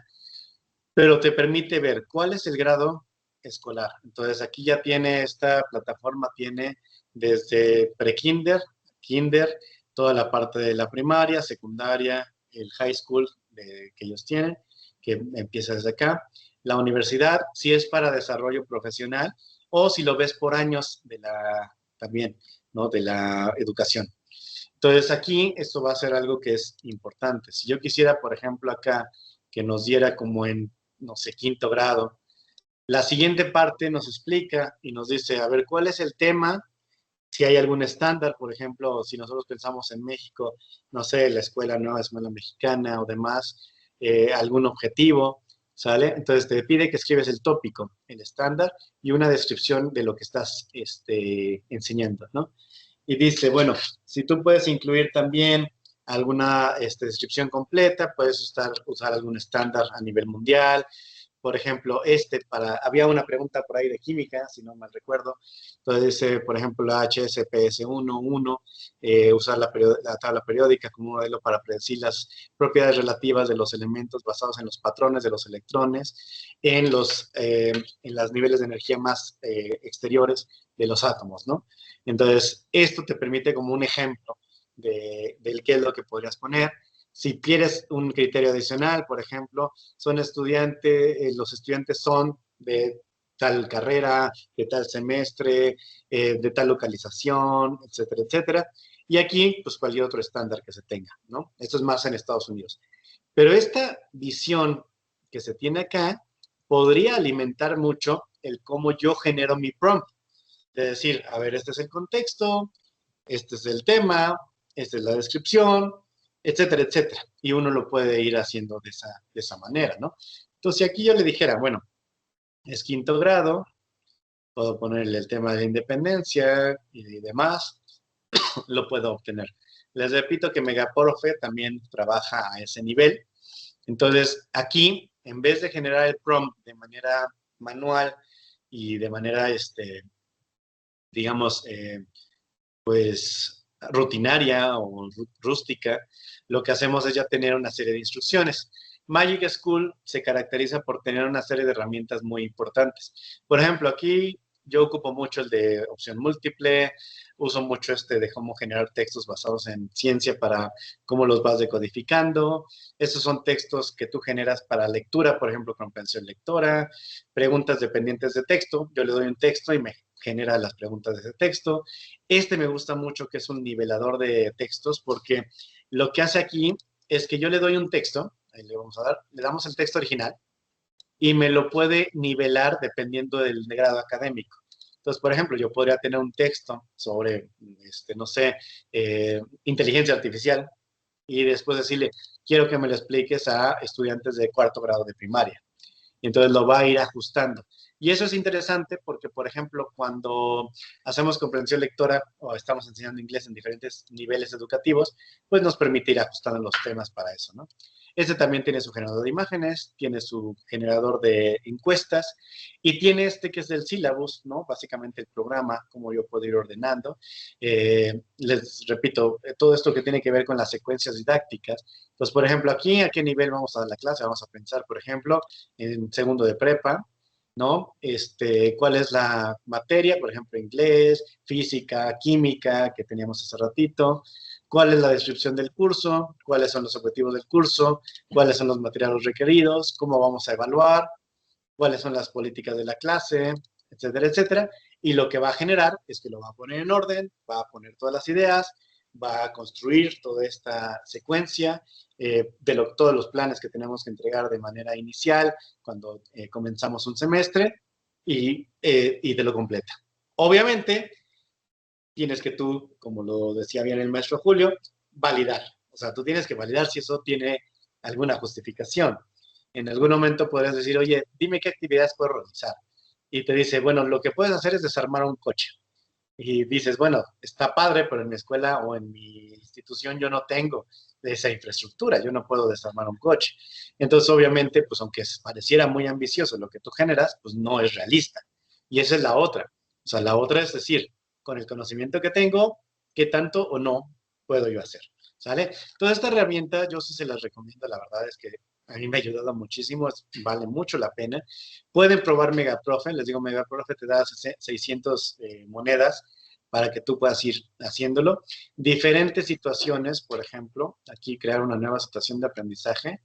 pero te permite ver cuál es el grado escolar. Entonces, aquí ya tiene esta plataforma, tiene desde pre-kinder, kinder, toda la parte de la primaria, secundaria, el high school que ellos tienen, que empieza desde acá. La universidad, si es para desarrollo profesional, o si lo ves por años también, ¿no? De la educación. Entonces, aquí esto va a ser algo que es importante. Si yo quisiera, por ejemplo, acá, que nos diera como en, no sé, quinto grado, la siguiente parte nos explica y nos dice, a ver, ¿cuál es el tema? Si hay algún estándar, por ejemplo, si nosotros pensamos en México, no sé, la escuela nueva escuela mexicana o demás, algún objetivo, ¿sale? Entonces te pide que escribes el tópico, el estándar y una descripción de lo que estás enseñando, ¿no? Y dice, bueno, si tú puedes incluir también alguna descripción completa, puedes usar algún estándar a nivel mundial. Por ejemplo, había una pregunta por ahí de química, si no mal recuerdo. Entonces dice, por ejemplo, la HSPS1, usar la tabla periódica como un modelo para predecir las propiedades relativas de los elementos basados en los patrones de los electrones en los niveles de energía más exteriores de los átomos, ¿no? Entonces, esto te permite como un ejemplo del qué es lo que podrías poner. Si quieres un criterio adicional, por ejemplo, los estudiantes son de tal carrera, de tal semestre, de tal localización, etcétera, etcétera. Y aquí, pues cualquier otro estándar que se tenga, ¿no? Esto es más en Estados Unidos. Pero esta visión que se tiene acá podría alimentar mucho el cómo yo genero mi prompt. De decir, a ver, este es el contexto, este es el tema, esta es la descripción, etcétera, etcétera. Y uno lo puede ir haciendo de esa manera, ¿no? Entonces, si aquí yo le dijera, bueno, es quinto grado, puedo ponerle el tema de la independencia y demás, lo puedo obtener. Les repito que Megaprofe también trabaja a ese nivel. Entonces, aquí, en vez de generar el prompt de manera manual y de manera, digamos, pues rutinaria o rústica, lo que hacemos es ya tener una serie de instrucciones. Magic School se caracteriza por tener una serie de herramientas muy importantes. Por ejemplo, aquí yo ocupo mucho el de opción múltiple, uso mucho de cómo generar textos basados en ciencia para cómo los vas decodificando. Estos son textos que tú generas para lectura, por ejemplo, comprensión lectora, preguntas dependientes de texto. Yo le doy un texto y me genera las preguntas de ese texto. Me gusta mucho, que es un nivelador de textos, porque lo que hace aquí es que yo le doy un texto, ahí le damos el texto original, y me lo puede nivelar dependiendo del grado académico. Entonces, por ejemplo, yo podría tener un texto sobre, no sé, inteligencia artificial, y después decirle, quiero que me lo expliques a estudiantes de cuarto grado de primaria. Y entonces lo va a ir ajustando. Y eso es interesante porque, por ejemplo, cuando hacemos comprensión lectora o estamos enseñando inglés en diferentes niveles educativos, pues nos permite ir ajustando los temas para eso, ¿no? También tiene su generador de imágenes, tiene su generador de encuestas y tiene que es del syllabus, ¿no? Básicamente el programa, como yo puedo ir ordenando. Les repito, todo esto que tiene que ver con las secuencias didácticas. Entonces, por ejemplo, aquí, ¿a qué nivel vamos a dar la clase? Vamos a pensar, por ejemplo, en segundo de prepa, ¿no? ¿Cuál es la materia? Por ejemplo, inglés, física, química, que teníamos hace ratito. ¿Cuál es la descripción del curso? ¿Cuáles son los objetivos del curso? ¿Cuáles son los materiales requeridos? ¿Cómo vamos a evaluar? ¿Cuáles son las políticas de la clase? Etcétera, etcétera. Y lo que va a generar es que lo va a poner en orden, va a poner todas las ideas, va a construir toda esta secuencia todos los planes que tenemos que entregar de manera inicial cuando comenzamos un semestre y te lo completa. Obviamente, tienes que tú, como lo decía bien el maestro Julio, validar. O sea, tú tienes que validar si eso tiene alguna justificación. En algún momento podrías decir, oye, dime qué actividades puedo realizar. Y te dice, bueno, lo que puedes hacer es desarmar un coche. Y dices, bueno, está padre, pero en mi escuela o en mi institución yo no tengo esa infraestructura, yo no puedo desarmar un coche. Entonces, obviamente, pues aunque pareciera muy ambicioso lo que tú generas, pues no es realista. Y esa es la otra. O sea, la otra es decir, con el conocimiento que tengo, ¿qué tanto o no puedo yo hacer? ¿Sale? Toda esta herramienta yo sí se las recomiendo, la verdad es que a mí me ha ayudado muchísimo, vale mucho la pena. Pueden probar Megaprofe, les digo, Megaprofe te da 600 monedas para que tú puedas ir haciéndolo. Diferentes situaciones, por ejemplo, aquí crear una nueva situación de aprendizaje,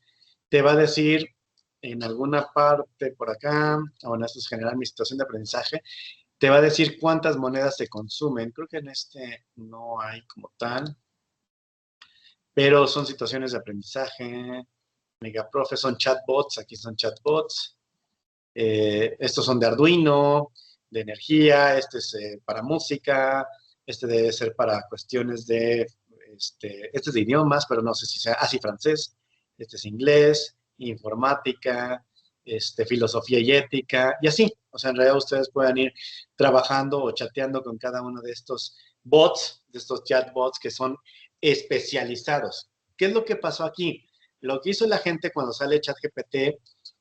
te va a decir en alguna parte por acá, bueno, esto es generar mi situación de aprendizaje, te va a decir cuántas monedas se consumen. Creo que en este no hay como tal, pero son situaciones de aprendizaje. Megaprofe son chatbots, aquí son chatbots. Estos son de Arduino, de energía, este es para música, este debe ser para cuestiones de, este es de idiomas, pero no sé si sea, sí, francés, este es inglés, informática, filosofía y ética, y así. O sea, en realidad ustedes pueden ir trabajando o chateando con cada uno de estos bots, de estos chatbots que son especializados. ¿Qué es lo que pasó aquí? Lo que hizo la gente cuando sale ChatGPT, e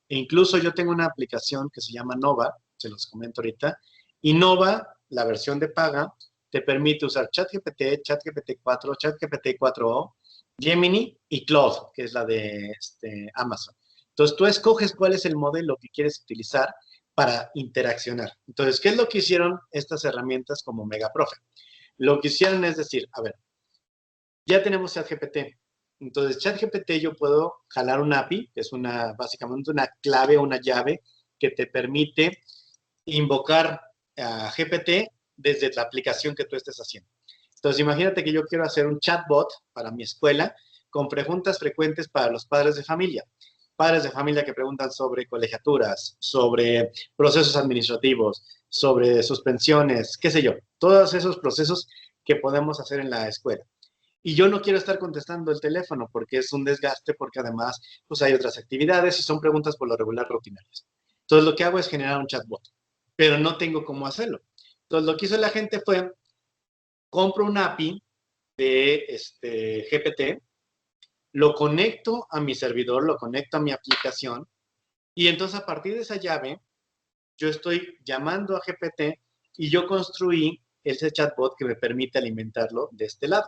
incluso yo tengo una aplicación que se llama Nova, se los comento ahorita, y Nova, la versión de paga, te permite usar ChatGPT, ChatGPT 4, ChatGPT 4o, Gemini y Claude, que es la de Amazon. Entonces, tú escoges cuál es el modelo que quieres utilizar para interaccionar. Entonces, ¿qué es lo que hicieron estas herramientas como Megaprofe? Lo que hicieron es decir, a ver, ya tenemos ChatGPT. Entonces, ChatGPT yo puedo jalar un API, que es básicamente una clave, una llave que te permite invocar a GPT desde la aplicación que tú estés haciendo. Entonces, imagínate que yo quiero hacer un chatbot para mi escuela con preguntas frecuentes para los padres de familia. Padres de familia que preguntan sobre colegiaturas, sobre procesos administrativos, sobre suspensiones, qué sé yo, todos esos procesos que podemos hacer en la escuela. Y yo no quiero estar contestando el teléfono porque es un desgaste, porque además pues hay otras actividades y son preguntas por lo regular rutinarias. Entonces lo que hago es generar un chatbot, pero no tengo cómo hacerlo. Entonces lo que hizo la gente fue, compro un API de GPT, lo conecto a mi servidor, lo conecto a mi aplicación y entonces a partir de esa llave yo estoy llamando a GPT y yo construí ese chatbot que me permite alimentarlo de este lado.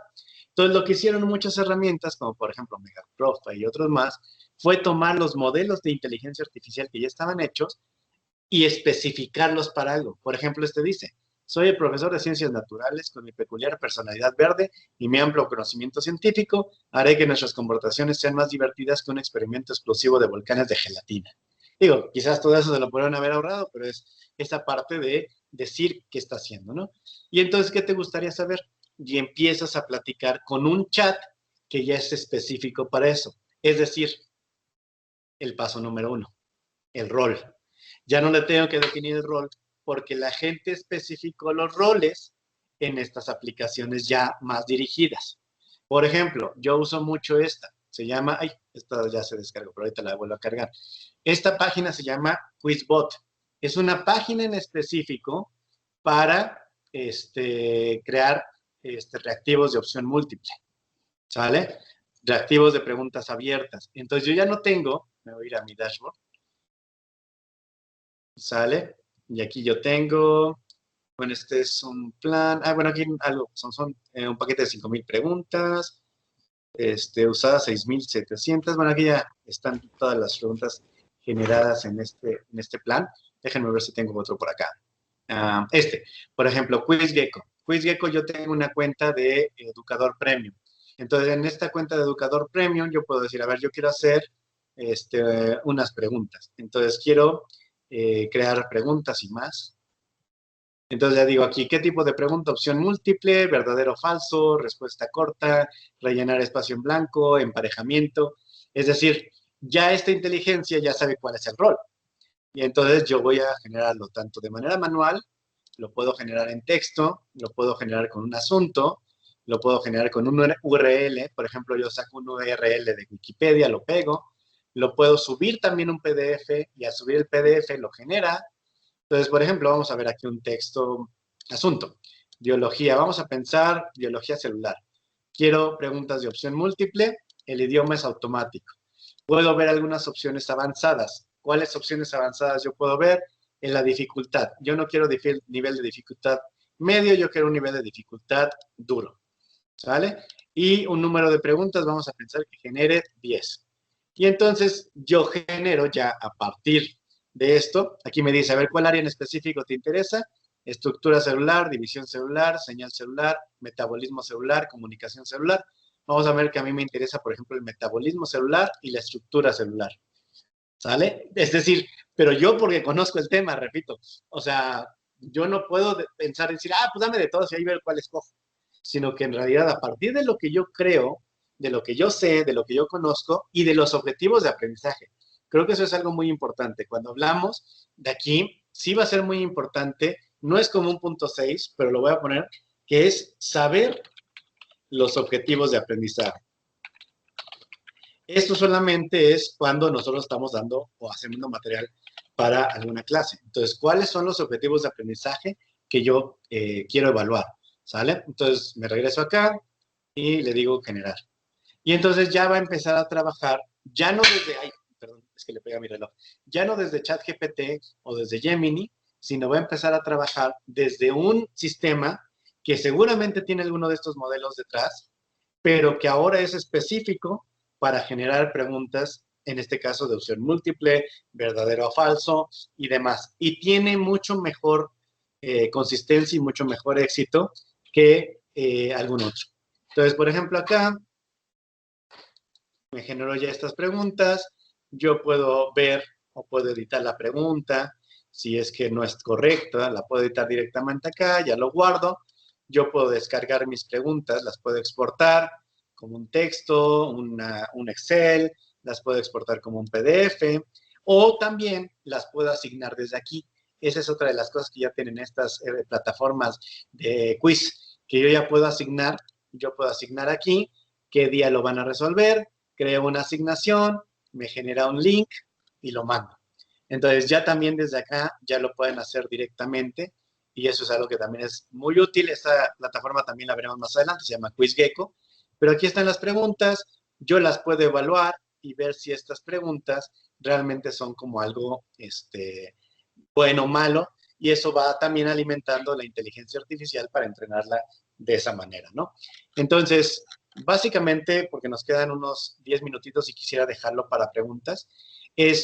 Entonces, lo que hicieron muchas herramientas, como por ejemplo Megaprofe y otros más, fue tomar los modelos de inteligencia artificial que ya estaban hechos y especificarlos para algo. Por ejemplo, dice, soy el profesor de ciencias naturales con mi peculiar personalidad verde y mi amplio conocimiento científico, haré que nuestras conversaciones sean más divertidas que un experimento explosivo de volcanes de gelatina. Digo, quizás todo eso se lo pudieron haber ahorrado, pero es esa parte de decir qué está haciendo, ¿no? Y entonces, ¿qué te gustaría saber? Y empiezas a platicar con un chat que ya es específico para eso. Es decir, el paso número 1, el rol. Ya no le tengo que definir el rol porque la gente especificó los roles en estas aplicaciones ya más dirigidas. Por ejemplo, yo uso mucho esta. Se llama, esta ya se descargó, pero ahorita la vuelvo a cargar. Esta página se llama QuizBot. Es una página en específico para crear reactivos de opción múltiple. ¿Sale? Reactivos de preguntas abiertas. Entonces yo ya no tengo, me voy a ir a mi dashboard. ¿Sale? Y aquí yo tengo, bueno, este es un plan, bueno, aquí algo, son un paquete de 5,000 preguntas, usadas 6,700, bueno, aquí ya están todas las preguntas generadas en este plan. Déjenme ver si tengo otro por acá. Por ejemplo, QuizGecko. QuizGecko yo tengo una cuenta de Educador Premium. Entonces, en esta cuenta de Educador Premium yo puedo decir, a ver, yo quiero hacer unas preguntas. Entonces, quiero crear preguntas y más. Entonces ya digo aquí, ¿qué tipo de pregunta? Opción múltiple, verdadero o falso, respuesta corta, rellenar espacio en blanco, emparejamiento. Es decir, ya esta inteligencia ya sabe cuál es el rol. Y entonces yo voy a generarlo tanto de manera manual, lo puedo generar en texto, lo puedo generar con un asunto, lo puedo generar con un URL. Por ejemplo, yo saco un URL de Wikipedia, lo pego, lo puedo subir también un PDF y al subir el PDF lo genera. Entonces, por ejemplo, vamos a ver aquí un texto, asunto, biología. Vamos a pensar biología celular. Quiero preguntas de opción múltiple, el idioma es automático. Puedo ver algunas opciones avanzadas. ¿Cuáles opciones avanzadas yo puedo ver? En la dificultad. Yo no quiero nivel de dificultad medio, yo quiero un nivel de dificultad duro. ¿Sale? Y un número de preguntas, vamos a pensar que genere 10. Y entonces yo genero ya a partir de esto, aquí me dice, a ver, ¿cuál área en específico te interesa? Estructura celular, división celular, señal celular, metabolismo celular, comunicación celular. Vamos a ver que a mí me interesa, por ejemplo, el metabolismo celular y la estructura celular. ¿Sale? Es decir, pero yo porque conozco el tema, repito, o sea, yo no puedo pensar en decir, pues dame de todos y ahí ver cuál escojo, sino que en realidad a partir de lo que yo creo, de lo que yo sé, de lo que yo conozco y de los objetivos de aprendizaje. Creo que eso es algo muy importante. Cuando hablamos de aquí, sí va a ser muy importante, no es como un punto 6, pero lo voy a poner, que es saber los objetivos de aprendizaje. Esto solamente es cuando nosotros estamos dando o haciendo material para alguna clase. Entonces, ¿cuáles son los objetivos de aprendizaje que yo quiero evaluar? ¿Sale? Entonces, me regreso acá y le digo generar. Y entonces ya va a empezar a trabajar, ya no desde, perdón, es que le pega mi reloj, ya no desde ChatGPT o desde Gemini, sino va a empezar a trabajar desde un sistema que seguramente tiene alguno de estos modelos detrás, pero que ahora es específico para generar preguntas, en este caso de opción múltiple, verdadero o falso y demás. Y tiene mucho mejor consistencia y mucho mejor éxito que algún otro. Entonces, por ejemplo, acá me generó ya estas preguntas. Yo puedo ver o puedo editar la pregunta. Si es que no es correcta, la puedo editar directamente acá, ya lo guardo. Yo puedo descargar mis preguntas, las puedo exportar como un texto, un Excel, las puedo exportar como un PDF o también las puedo asignar desde aquí. Esa es otra de las cosas que ya tienen estas plataformas de quiz, que yo ya puedo asignar. Yo puedo asignar aquí qué día lo van a resolver, creo una asignación, me genera un link y lo mando. Entonces ya también desde acá ya lo pueden hacer directamente y eso es algo que también es muy útil. Esta plataforma también la veremos más adelante, se llama QuizGecko, pero aquí están las preguntas, yo las puedo evaluar y ver si estas preguntas realmente son como algo bueno o malo, y eso va también alimentando la inteligencia artificial para entrenarla de esa manera, ¿no? Entonces, básicamente, porque nos quedan unos 10 minutitos y quisiera dejarlo para preguntas,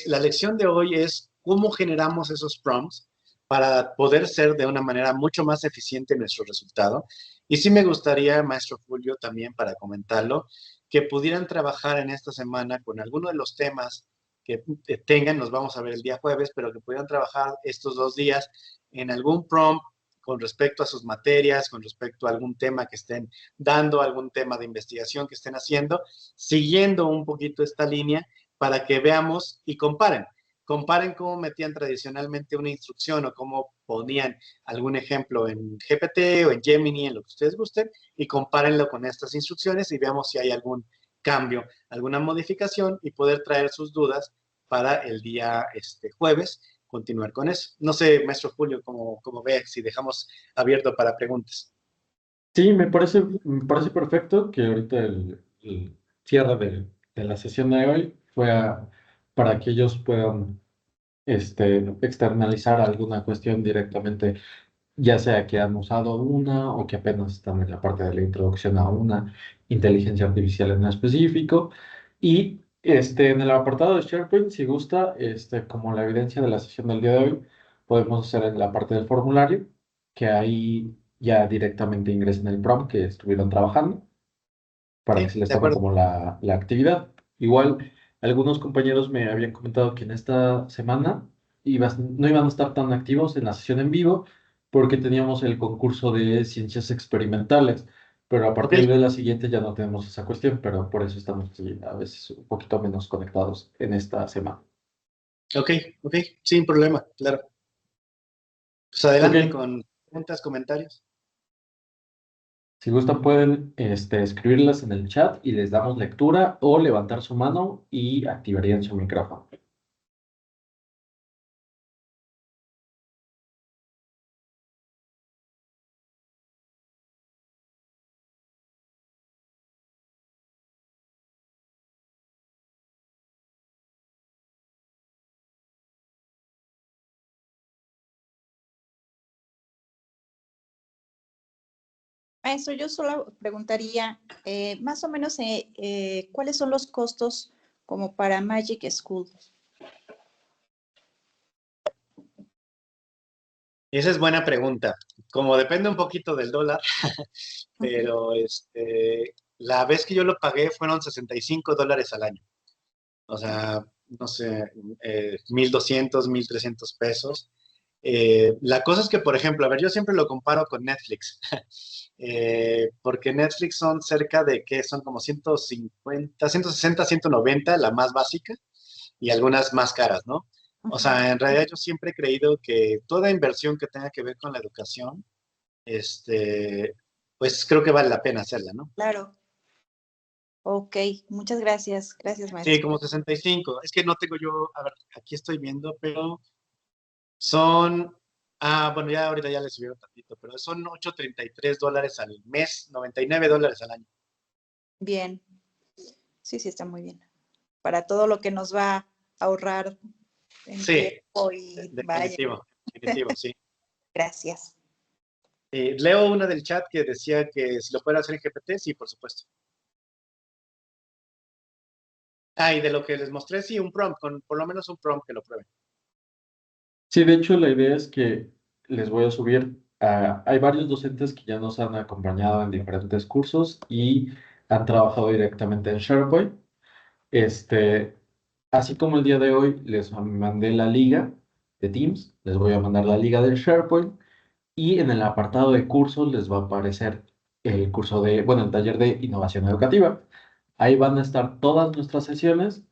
la lección de hoy es cómo generamos esos prompts para poder ser de una manera mucho más eficiente nuestro resultado. Y sí me gustaría, maestro Julio, también para comentarlo, que pudieran trabajar en esta semana con alguno de los temas que tengan, nos vamos a ver el día jueves, pero que pudieran trabajar estos 2 días en algún prompt con respecto a sus materias, con respecto a algún tema que estén dando, algún tema de investigación que estén haciendo, siguiendo un poquito esta línea para que veamos y comparen. Comparen cómo metían tradicionalmente una instrucción o cómo ponían algún ejemplo en GPT o en Gemini, en lo que ustedes gusten, y compárenlo con estas instrucciones y veamos si hay algún cambio, alguna modificación y poder traer sus dudas para el día jueves, continuar con eso. No sé, maestro Julio, cómo ve, si dejamos abierto para preguntas. Sí, me parece perfecto que ahorita el cierre de la sesión de hoy para que ellos puedan externalizar alguna cuestión directamente, ya sea que han usado una o que apenas están en la parte de la introducción a una inteligencia artificial en específico. Y en el apartado de SharePoint, si gusta, como la evidencia de la sesión del día de hoy, podemos hacer en la parte del formulario, que ahí ya directamente ingresen el prompt que estuvieron trabajando para que Sí, se les de tome acuerdo. como la actividad. Igual, algunos compañeros me habían comentado que en esta semana no iban a estar tan activos en la sesión en vivo porque teníamos el concurso de ciencias experimentales, pero a Ok, partir de la siguiente ya no tenemos esa cuestión, pero por eso estamos sí, a veces un poquito menos conectados en esta semana. ok, ok, sin problema, claro. Pues Ok, adelante con preguntas, comentarios. si gustan pueden escribirlas en el chat y les damos lectura o levantar su mano y activarían su micrófono. Maestro, yo solo preguntaría, más o menos, ¿cuáles son los costos como para Magic School? Esa es buena pregunta. Como depende un poquito del dólar, pero la vez que yo lo pagué fueron $65 al año. O sea, no sé, 1,200, 1,300 pesos. La cosa es que, por ejemplo, a ver, yo siempre lo comparo con Netflix, porque Netflix son cerca de que son como 150, 160, 190, la más básica, y algunas más caras, ¿no? O Ujú, sea, en realidad yo siempre he creído que toda inversión que tenga que ver con la educación, pues creo que vale la pena hacerla, ¿no? claro. Ok, muchas gracias. Gracias, Sí, maestro. como 65. Es que no tengo yo, a ver, aquí estoy viendo, pero son, bueno, ya ahorita ya le subieron tantito, pero son $833 al mes, $99 al año. Bien. Sí, sí, está muy bien. Para todo lo que nos va a ahorrar en Sí, tiempo y vaya. definitivo, definitivo, sí. Gracias. Leo una del chat que decía que si lo puede hacer en GPT, sí, por supuesto. Y de lo que les mostré, sí, un prompt, con por lo menos un prompt que lo prueben. Sí, de hecho la idea es que les voy a subir, hay varios docentes que ya nos han acompañado en diferentes cursos y han trabajado directamente en SharePoint. Este, Así como el día de hoy les mandé la liga de Teams, les voy a mandar la liga del SharePoint y en el apartado de cursos les va a aparecer el curso de, bueno, el taller de innovación educativa. Ahí van a estar todas nuestras sesiones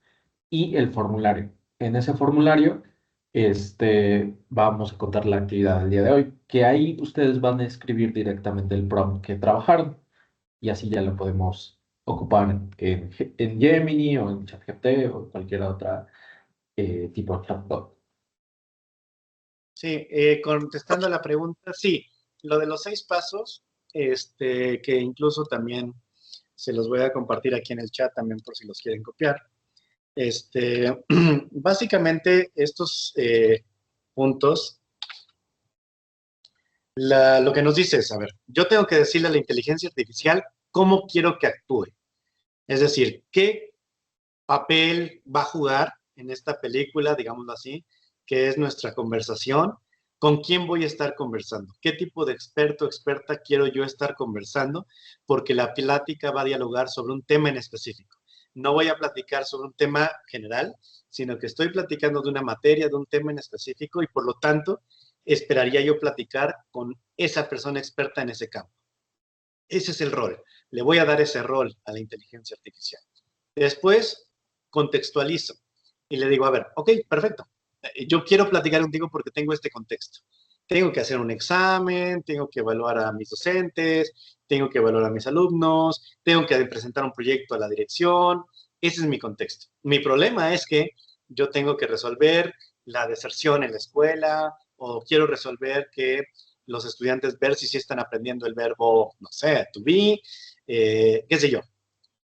y el formulario. En ese formulario, vamos a contar la actividad del día de hoy, que ahí ustedes van a escribir directamente el prompt que trabajaron y así ya lo podemos ocupar en Gemini o en ChatGPT o cualquier otra tipo de chatbot. Sí, contestando a la pregunta, sí, lo de los 6 pasos, que incluso también se los voy a compartir aquí en el chat también por si los quieren copiar. Básicamente estos puntos, lo que nos dice es, a ver, yo tengo que decirle a la inteligencia artificial cómo quiero que actúe. Es decir, qué papel va a jugar en esta película, digámoslo así, que es nuestra conversación, con quién voy a estar conversando, qué tipo de experto o experta quiero yo estar conversando, porque la plática va a dialogar sobre un tema en específico. No voy a platicar sobre un tema general, sino que estoy platicando de una materia, de un tema en específico y por lo tanto esperaría yo platicar con esa persona experta en ese campo. Ese es el rol. Le voy a dar ese rol a la inteligencia artificial. Después contextualizo y le digo, a ver, ok, perfecto. Yo quiero platicar contigo porque tengo este contexto. Tengo que hacer un examen, tengo que evaluar a mis docentes, tengo que evaluar a mis alumnos, tengo que presentar un proyecto a la dirección. Ese es mi contexto. Mi problema es que yo tengo que resolver la deserción en la escuela o quiero resolver que los estudiantes ver si sí están aprendiendo el verbo, no sé, to be, qué sé yo.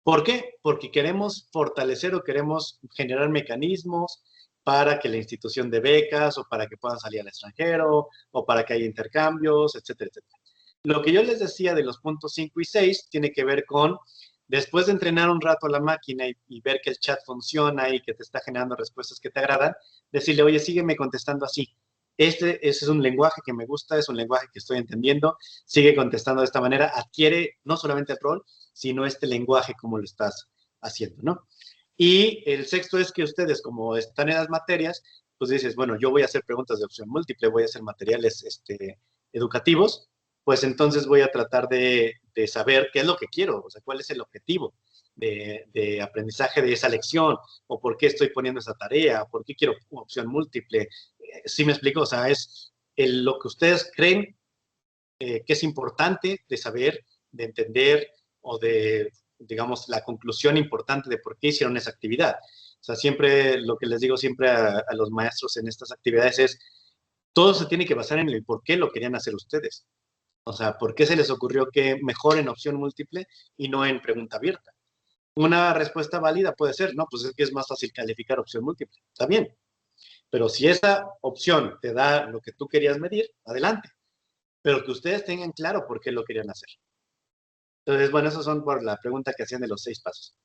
¿Por qué? Porque queremos fortalecer o queremos generar mecanismos para que la institución de becas o para que puedan salir al extranjero o para que haya intercambios, etcétera, etcétera. Lo que yo les decía de los puntos 5 y 6 tiene que ver con, después de entrenar un rato a la máquina y ver que el chat funciona y que te está generando respuestas que te agradan, decirle, oye, sígueme contestando así. Ese es un lenguaje que me gusta, es un lenguaje que estoy entendiendo, sigue contestando de esta manera, adquiere no solamente el rol, sino este lenguaje como lo estás haciendo, ¿no? Y el sexto es que ustedes, como están en las materias, pues dices, bueno, yo voy a hacer preguntas de opción múltiple, voy a hacer materiales educativos, pues entonces voy a tratar de saber qué es lo que quiero, o sea, cuál es el objetivo de aprendizaje de esa lección, o por qué estoy poniendo esa tarea, por qué quiero opción múltiple. ¿Sí me explico? O sea, es lo que ustedes creen que es importante de saber, de entender, o de, digamos, la conclusión importante de por qué hicieron esa actividad. O sea, siempre lo que les digo siempre a los maestros en estas actividades es, todo se tiene que basar en el por qué lo querían hacer ustedes. O sea, ¿por qué se les ocurrió que mejor en opción múltiple y no en pregunta abierta? Una respuesta válida puede ser, no, pues es que es más fácil calificar opción múltiple. Está bien. Pero si esa opción te da lo que tú querías medir, adelante. Pero que ustedes tengan claro por qué lo querían hacer. Entonces, bueno, esos son por la pregunta que hacían de los 6 pasos.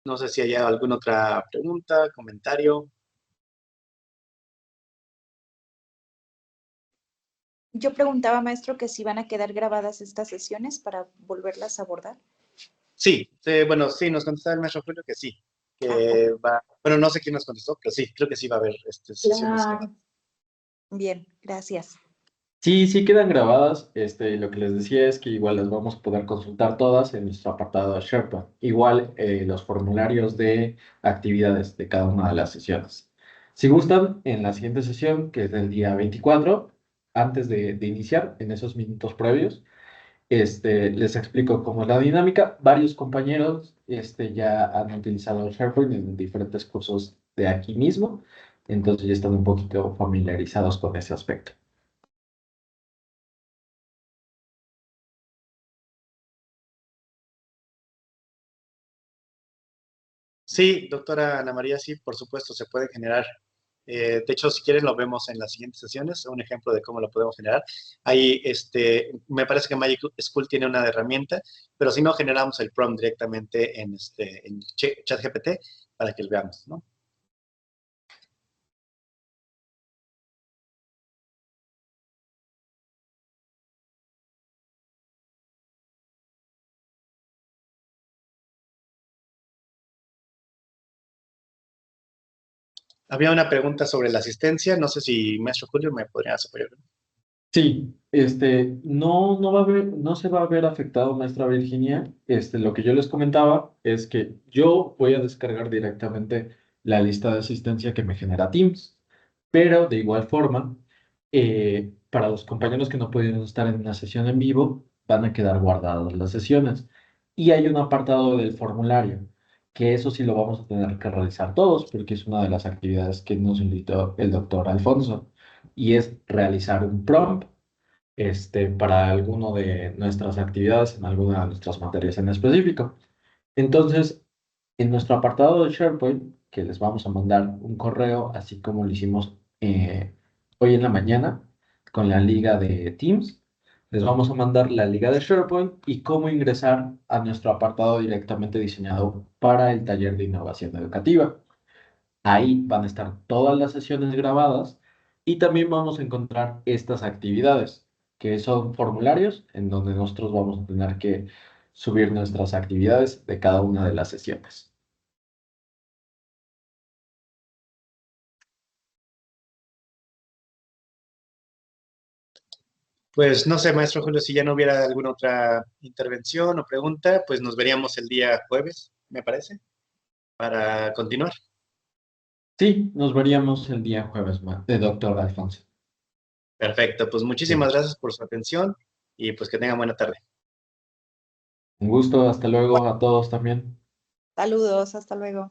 No sé si hay alguna otra pregunta, comentario. Yo preguntaba, maestro, que si van a quedar grabadas estas sesiones para volverlas a abordar. Sí, bueno, sí, nos contestaba el maestro Julio que sí. Que va, bueno, no sé quién nos contestó, pero sí, creo que sí va a haber sesiones. Bien, gracias. Sí, sí quedan grabadas. Lo que les decía es que igual las vamos a poder consultar todas en nuestro apartado de SharePoint. Igual los formularios de actividades de cada una de las sesiones. Si gustan, en la siguiente sesión, que es del día 24, antes de iniciar, en esos minutos previos, les explico cómo es la dinámica. Varios compañeros ya han utilizado SharePoint en diferentes cursos de aquí mismo, entonces ya están un poquito familiarizados con ese aspecto. Sí, doctora Ana María, sí, por supuesto, se puede generar. De hecho, si quieren, lo vemos en las siguientes sesiones, un ejemplo de cómo lo podemos generar. Ahí, me parece que Magic School tiene una herramienta, pero si no, generamos el prompt directamente en ChatGPT para que lo veamos, ¿no? Había una pregunta sobre la asistencia, no sé si maestro Julio me podrías apoyar. Sí, no va a haber, no se va a ver afectado, maestra Virginia. Lo que yo les comentaba es que yo voy a descargar directamente la lista de asistencia que me genera Teams, pero de igual forma, para los compañeros que no pudieron estar en una sesión en vivo, van a quedar guardadas las sesiones. Y hay un apartado del formulario, que eso sí lo vamos a tener que realizar todos, porque es una de las actividades que nos invitó el doctor Alfonso y es realizar un prompt para alguno de nuestras actividades, en alguna de nuestras materias en específico. Entonces, en nuestro apartado de SharePoint, que les vamos a mandar un correo, así como lo hicimos hoy en la mañana con la liga de Teams, les vamos a mandar la liga de SharePoint y cómo ingresar a nuestro apartado directamente diseñado para el taller de innovación educativa. Ahí van a estar todas las sesiones grabadas y también vamos a encontrar estas actividades, que son formularios en donde nosotros vamos a tener que subir nuestras actividades de cada una de las sesiones. Pues no sé, maestro Julio, si ya no hubiera alguna otra intervención o pregunta, pues nos veríamos el día jueves, me parece, para continuar. Sí, nos veríamos el día jueves, doctor Alfonso. Perfecto, pues muchísimas gracias por su atención y pues que tengan buena tarde. Un gusto, hasta luego a todos también. Saludos, hasta luego.